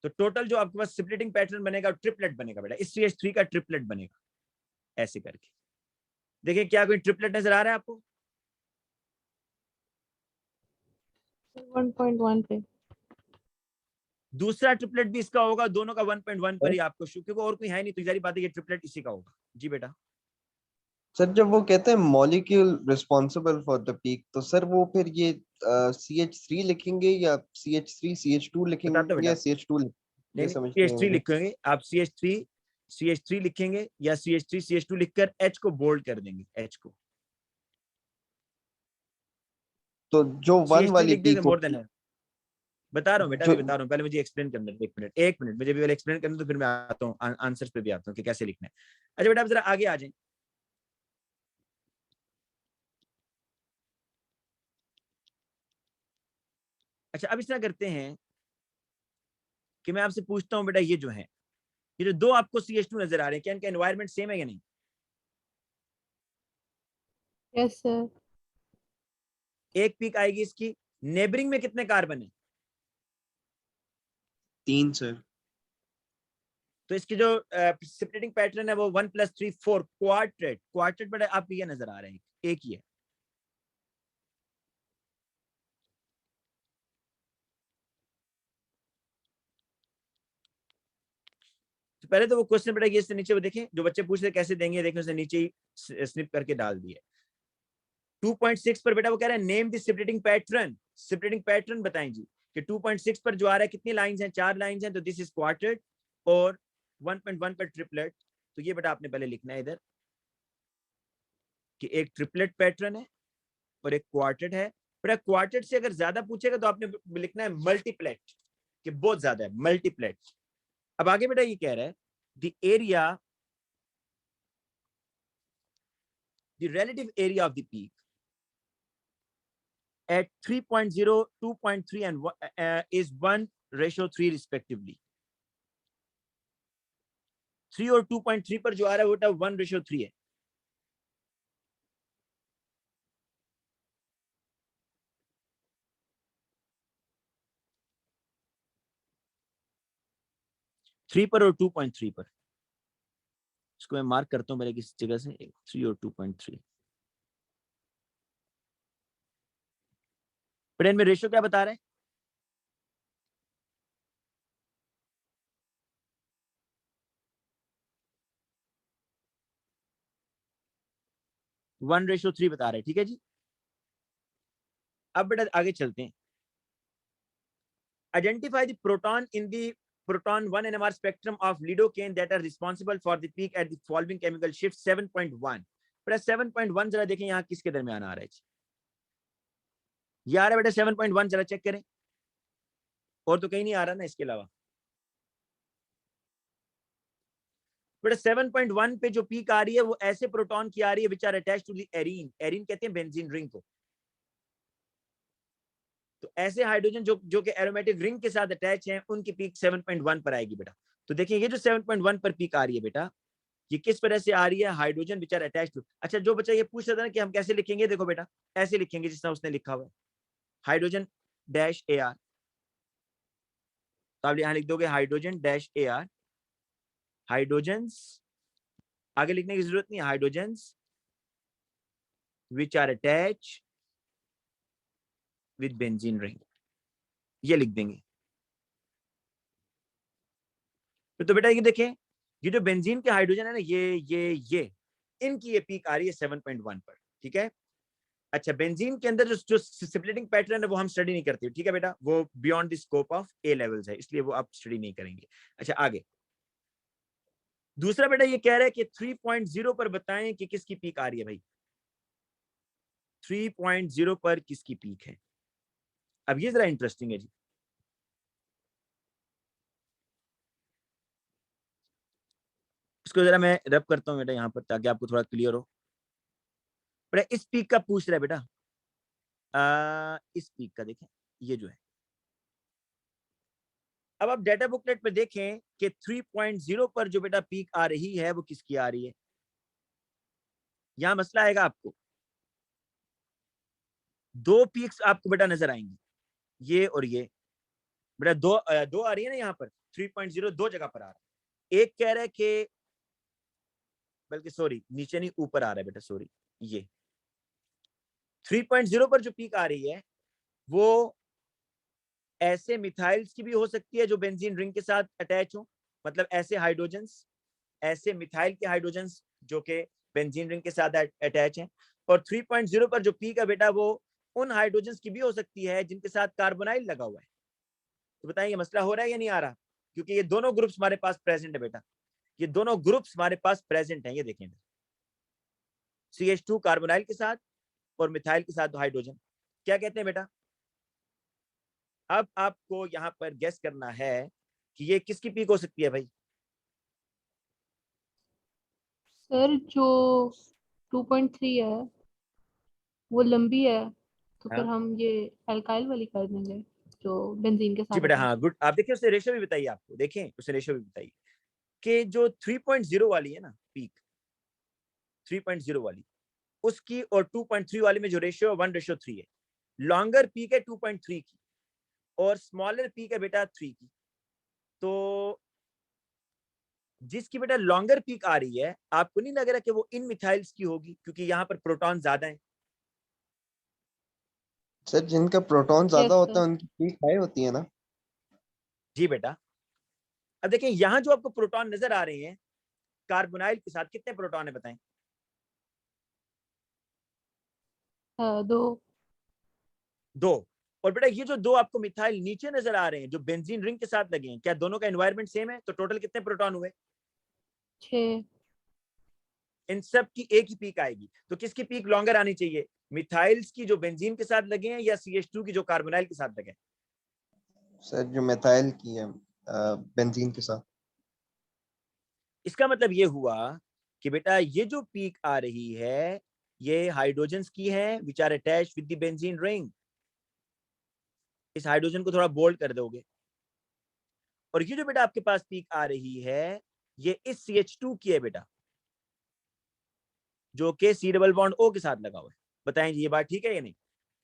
तो टोटल जो आपके पास स्प्लिटिंग पैटर्न बनेगा ट्रिपलेट बनेगा बेटा, इस CH3 का ट्रिपलेट बनेगा ऐसे करके। देखिए क्या कोई ट्रिपलेट नजर आ रहा है आपको? 1.1 पे। दूसरा ट्रिपलेट भी इसका होगा, दोनों का 1.1 पर ही आपको शो, क्योंकि और कोई है नहीं तो जारी बात है ये ट्रिपलेट इसी का होगा। जी बेटा। सर जब वो कहते हैं molecule responsible for the peak, तो सर वो फिर ये CH3 लिखेंगे या CH3 CH2 बताते हो लिखेंगे बेटा। या CH2 नहीं ये नहीं, समझ नहीं CH3 मुझे। लिखेंगे आप, CH3 लिखेंगे या CH3 लिखकर H को बोल्ड कर देंगे, H को तो जो वन CH3 वाली लिख देंगे पीक मोर देन होगी, है। बता रहा हूँ बेटा, जो अभी बता रहा हूँ, पहले मुझे एक्सप्लेन करना है। एक मिनट मुझे भी पहले एक्सप्लेन करना, तो फिर मैं आता हूँ आंसर्स पे भी आता हूँ कि कैसे लिखना है। अच्छा बेटा आप जरा आगे आ जाए। अच्छा अब इस तरह करते हैं कि मैं आपसे पूछता हूँ बेटा, ये जो है ये जो दो आपको CH2 नजर आ रहे हैं, क्या इनका एनवायरनमेंट सेम है या नहीं? Yes sir. एक पीक आएगी इसकी। नेबरिंग में कितने कार्बन है? 3 सर। तो इसकी जो स्प्लिटिंग पैटर्न है वो 1+3 4 क्वार्टेट। क्वार्टेट बेटा आप ये नजर आ रहे हैं, एक ही है। तो पहले तो वो क्वेश्चन बेटा ये से नीचे वो देखें, जो बच्चे पूछ रहे कैसे देंगे, देखें उसने नीचे ही स्निप करके डाल दिया। 2.6 पर बेटा वो कह रहा है name the splitting pattern. Splitting pattern बताएं जी कि 2.6 पर जो आ रहा है कितनी लाइंस हैं? 4 लाइंस हैं, तो दिस इज क्वार्टेट। और 1.1 पर ट्रिपलेट। तो ये बेटा आपने पहले लिखना है इधर कि एक ट्रिपलेट पैटर्न है और एक क्वार्टेट है। बेटा क्वार्टेट से अगर ज्यादा पूछेगा तो आपने लिखना है मल्टीप्लेट, कि बहुत ज्यादा है, मल्टीप्लेट। अब आगे बेटा ये कह रहा है the area, the relative area of the peak at 3.0, 2.3 and is 1:3 respectively। 3 और 2.3 पर जो आ रहा है वो 1:3 है। थ्री पर और 2.3 पर, इसको मैं मार्क करता हूं मेरे किसी जगह से, 3 और 2.3। पर इनमें रेशियो क्या बता रहे हैं? वन रेशियो थ्री बता रहे हैं, ठीक है जी। अब बेटा आगे चलते हैं। Identify the proton in the proton 1 NMR spectrum of lidocaine that are responsible for the peak at the following chemical shift 7.1। बेटा 7.1 जरा देखें यहाँ किसके दरमियान आ रहा है? ये आ रहा है बेटा 7.1, जरा चेक करें, और तो कहीं नहीं आ रहा ना इसके अलावा। बेटा 7.1 पे जो पीक आ रही है वो ऐसे प्रोटॉन की आ रही है which are attached to the arene, arene कहते हैं बेंजीन रिंग को। तो ऐसे हाइड्रोजन जो कि एरोमेटिक रिंग के साथ अटैच हैं उनकी पीक 7.1 पर आएगी बेटा। तो देखिए ये जो 7.1 पर पीक आ रही है बेटा, ये किस वजह से आ रही है? Hydrogen which are attached to. अच्छा जो बच्चा ये पूछ रहा था ना कि हम कैसे लिखेंगे, देखो बेटा ऐसे लिखेंगे जिस तरह उसने लिखा हुआ है, हाइड्रोजन डैश AR। तो आप यहां लिख दोगे हाइड्रोजन डैश AR, हाइड्रोजन्स, आगे लिखने की जरूरत नहीं है, hydrogens which are attach with benzene ring, ये लिख देंगे। तो बेटा ये देखें, ये जो बेंजीन के हाइड्रोजन है ना, ये इनकी ये पीक आ रही है 7.1 पर, ठीक है। अच्छा बेंजीन के अंदर जो स्प्लिटिंग पैटर्न है वो हम स्टडी नहीं करते, ठीक है बेटा, वो beyond the scope of A levels है, इसलिए वो आप स्टडी नहीं करेंगे। अच्छा आगे दूसरा बेटा ये कह रहा है कि 3.0 पर बताएं कि किसकी पीक आ रही है भाई, 3.0 पर किसकी पीक है। अब ये जरा इंटरेस्टिंग है जी, इसको जरा मैं रब करता हूं बेटा यहाँ पर ताकि आपको थोड़ा क्लियर हो। बेटा इस पीक का पूछ रहा है बेटा, इस पीक का देखें, ये जो है, अब आप डेटा बुकलेट पे देखें कि 3.0 पर जो बेटा पीक आ रही है वो किसकी आ रही है। यहां मसला आएगा आपको, दो पीक्स आपको बेटा नजर आएंगी, ये और ये बेटा, दो आ रही है ना यहाँ पर, 3.0 दो जगह पर आ रहा है। एक कह रहा है कि, बल्कि सॉरी नीचे नहीं ऊपर आ रहा है बेटा, सॉरी, ये 3.0 पर जो पीक आ रही है वो ऐसे मिथाइल्स की भी हो सकती है जो बेंजीन रिंग के साथ अटैच हो, मतलब ऐसे हाइड्रोजन्स, ऐसे मिथाइल के हाइड्रोजन्स जो कि बेंजीन रिंग के साथ अटैच हैं। और 3.0 पर जो पीक है बेटा वो उन हाइड्रोजन्स की भी हो सकती है जिनके साथ कार्बोनाइल लगा हुआ है। तो बताइए मसला हो रहा है या नहीं आ रहा, क्योंकि ये दोनों ग्रुप्स हमारे पास प्रेजेंट है बेटा, ये दोनों ग्रुप्स हमारे पास प्रेजेंट हैं, ये देखें CH2 कार्बोनाइल के साथ और मिथाइल के साथ हाइड्रोजन, क्या कहते हैं बेटा। अब आपको यहां पर गेस करना है कि ये किसकी पीक हो सकती है भाई। सर जो 2.3 है वो लंबी है, तो फिर हाँ हम ये एल्काइल वाली कर देंगे जो बेंजीन के जी साथ बेटा, अटैच। हाँ गुड, आप देखिए उससे रेशो भी बताइए, आपको देखें उससे रेशो भी बताइए कि जो 3.0 वाली है ना पीक, 3.0 वाली उसकी और 2.3 वाली में जो रेशियो है 1:3 है। लॉन्गर पीक है 2.3 की और स्मॉलर पीक है बेटा 3 की। तो जिसकी बेटा लॉन्गर पीक आ रही है, आपको नहीं लग रहा कि वो इन मिथाइल्स की होगी, क्योंकि यहाँ पर प्रोटॉन ज्यादा है। सर जिनका प्रोटॉन ज्यादा यस होता सर। है उनकी पीक हाई होती है ना। जी बेटा, अब देखें यहाँ जो आपको प्रोटॉन नजर आ रहे हैं कार्बोनाइल के साथ, कितने प्रोटॉन है बताएं। 2। दो। और बेटा ये जो दो आपको मिथाइल नीचे नजर आ रहे हैं जो बेंजीन रिंग के साथ लगे हैं, क्या दोनों का एनवायरनमेंट सेम है? तो टोटल कितने प्रोटॉन हुए? 6। इन सब की एक ही पीक आएगी। तो किसकी पीक लॉन्गर आनी चाहिए, मिथाइल्स की जो बेंजीन के साथ लगे हैं या CH2 की जो कार्बोनाइल के साथ लगे हैं? सर जो मेथाइल की है बेंजीन के साथ। इसका मतलब ये हुआ कि बेटा ये जो पीक आ रही है ये हाइड्रोजन्स की है which are attached with the benzene ring. इस हाइड्रोजन को थोड़ा बोल्ड कर दोगे। और ये जो बेटा आपके पास पीक आ रही है ये इस CH2 की है बेटा, जो कि C डबल बॉन्ड O के साथ लगा हुआ है। बताएं जी ये बात ठीक है या नहीं?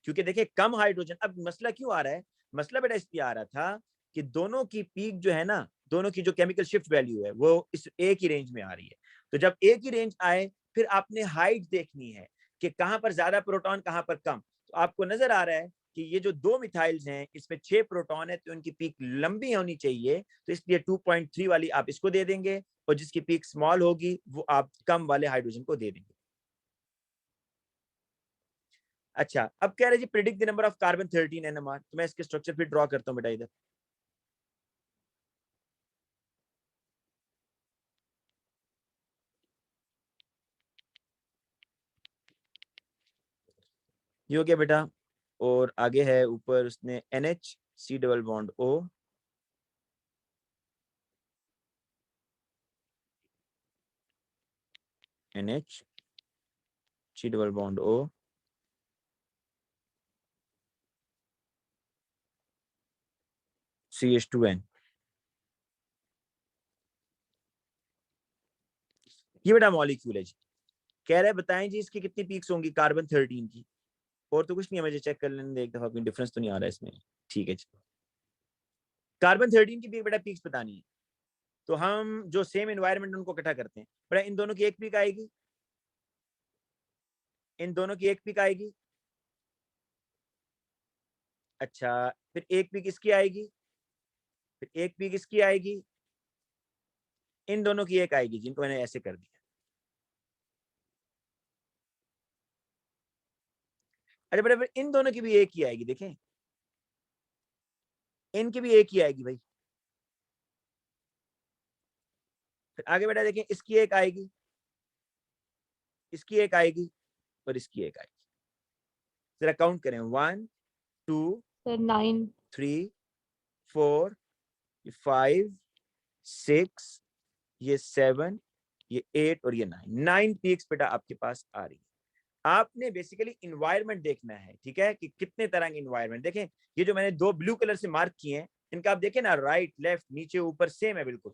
क्योंकि देखिए कम हाइड्रोजन, अब मसला क्यों आ रहा है, मसला बेटा इसलिए आ रहा था कि दोनों की पीक जो है ना, दोनों की जो केमिकल शिफ्ट वैल्यू है वो इस एक ही रेंज में आ रही है। तो जब एक ही रेंज आए फिर आपने हाइट देखनी है कि कहां पर ज्यादा प्रोटॉन कहां पर कम। तो आपको नजर आ रहा है कि ये जो दो मिथाइल्स हैं इसमें 6 प्रोटॉन है, तो उनकी पीक लंबी होनी चाहिए, तो इसलिए 2.3 वाली आप इसको दे देंगे और जिसकी पीक स्मॉल होगी वो आप कम वाले हाइड्रोजन को दे देंगे। अच्छा अब कह रहे जी predict the number of carbon 13 NMR। तो मैं इसके स्ट्रक्चर फिर ड्रॉ करता हूं बेटा इधर। ये हो गया बेटा, और आगे है ऊपर उसने NH C double bond O, NH, C double bond O, CH2N। ये बेटा मॉलिक्यूल है जी। कह रहे बताएं जी इसकी कितनी पीक्स होंगी कार्बन 13 की। और तो कुछ नहीं है, मुझे चेक कर लेने दे एक दफा, कोई डिफरेंस तो नहीं आ रहा है इसमें। ठीक है जी, कार्बन 13 की भी बेटा पीक्स बतानी है। तो हम जो सेम एनवायरनमेंट उनको इकट्ठा करते हैं, बेटा इन दोनों की एक पीक आएगी, इन दोनों की एक पीक आएगी। अच्छा, फिर एक पीक इसकी आएगी, फिर एक पीक इसकी आएगी, इन दोनों की एक आएगी, जिनको मैंने ऐसे कर दिया। अच्छा बेटा फिर इन दोनों की भी एक ही आएगी, देखें इनकी भी एक ही आएगी भाई। फिर आगे बेटा देखें, इसकी एक आएगी, इसकी एक आएगी और इसकी एक आएगी। जरा काउंट करें, 1 2 सर 9 3 4 5 6, ये 7, ये 8 और ये 9 पीक्स बेटा आपके पास आ रही है। आपने बेसिकली इन्वायरमेंट देखना है, ठीक है, कि कितने तरह के इन्वायरमेंट। देखें ये जो मैंने दो ब्लू कलर से मार्क किए हैं, इनका आप देखें ना, राइट लेफ्ट नीचे ऊपर सेम है बिल्कुल।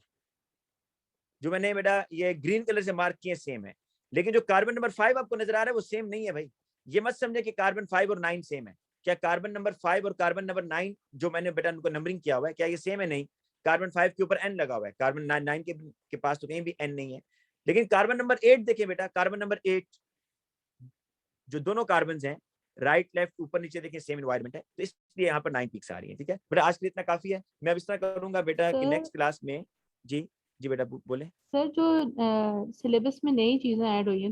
जो मैंने बेटा ये ग्रीन कलर से मार्क किए सेम है, लेकिन जो कार्बन नंबर 5 आपको नजर आ रहा है वो सेम नहीं है भाई। ये मत समझे कि कार्बन 5 और 9 सेम है। क्या कार्बन नंबर 5 और कार्बन नंबर 9 जो मैंने बेटा उनको नंबरिंग किया हुआ है, क्या ये सेम है? नहीं। कार्बन 5 के ऊपर एन लगा हुआ है, कार्बन 9 के पास तो कहीं भी एन नहीं है। लेकिन कार्बन नंबर 8 देखें बेटा, कार्बन नंबर 8 जो दोनों कार्बन हैं, राइट लेफ्ट ऊपर नीचे देखें सेम एनवायरनमेंट है, तो इसलिए यहाँ पर 9 पिक्स आ रही है। ठीक है बेटा, आज के लिए इतना काफी है। मैं अब इस तरह करूंगा बेटा कि सर नेक्स्ट क्लास में जी जी बेटा बोले। सर जो सिलेबस में नई चीजें ऐड हुई हैं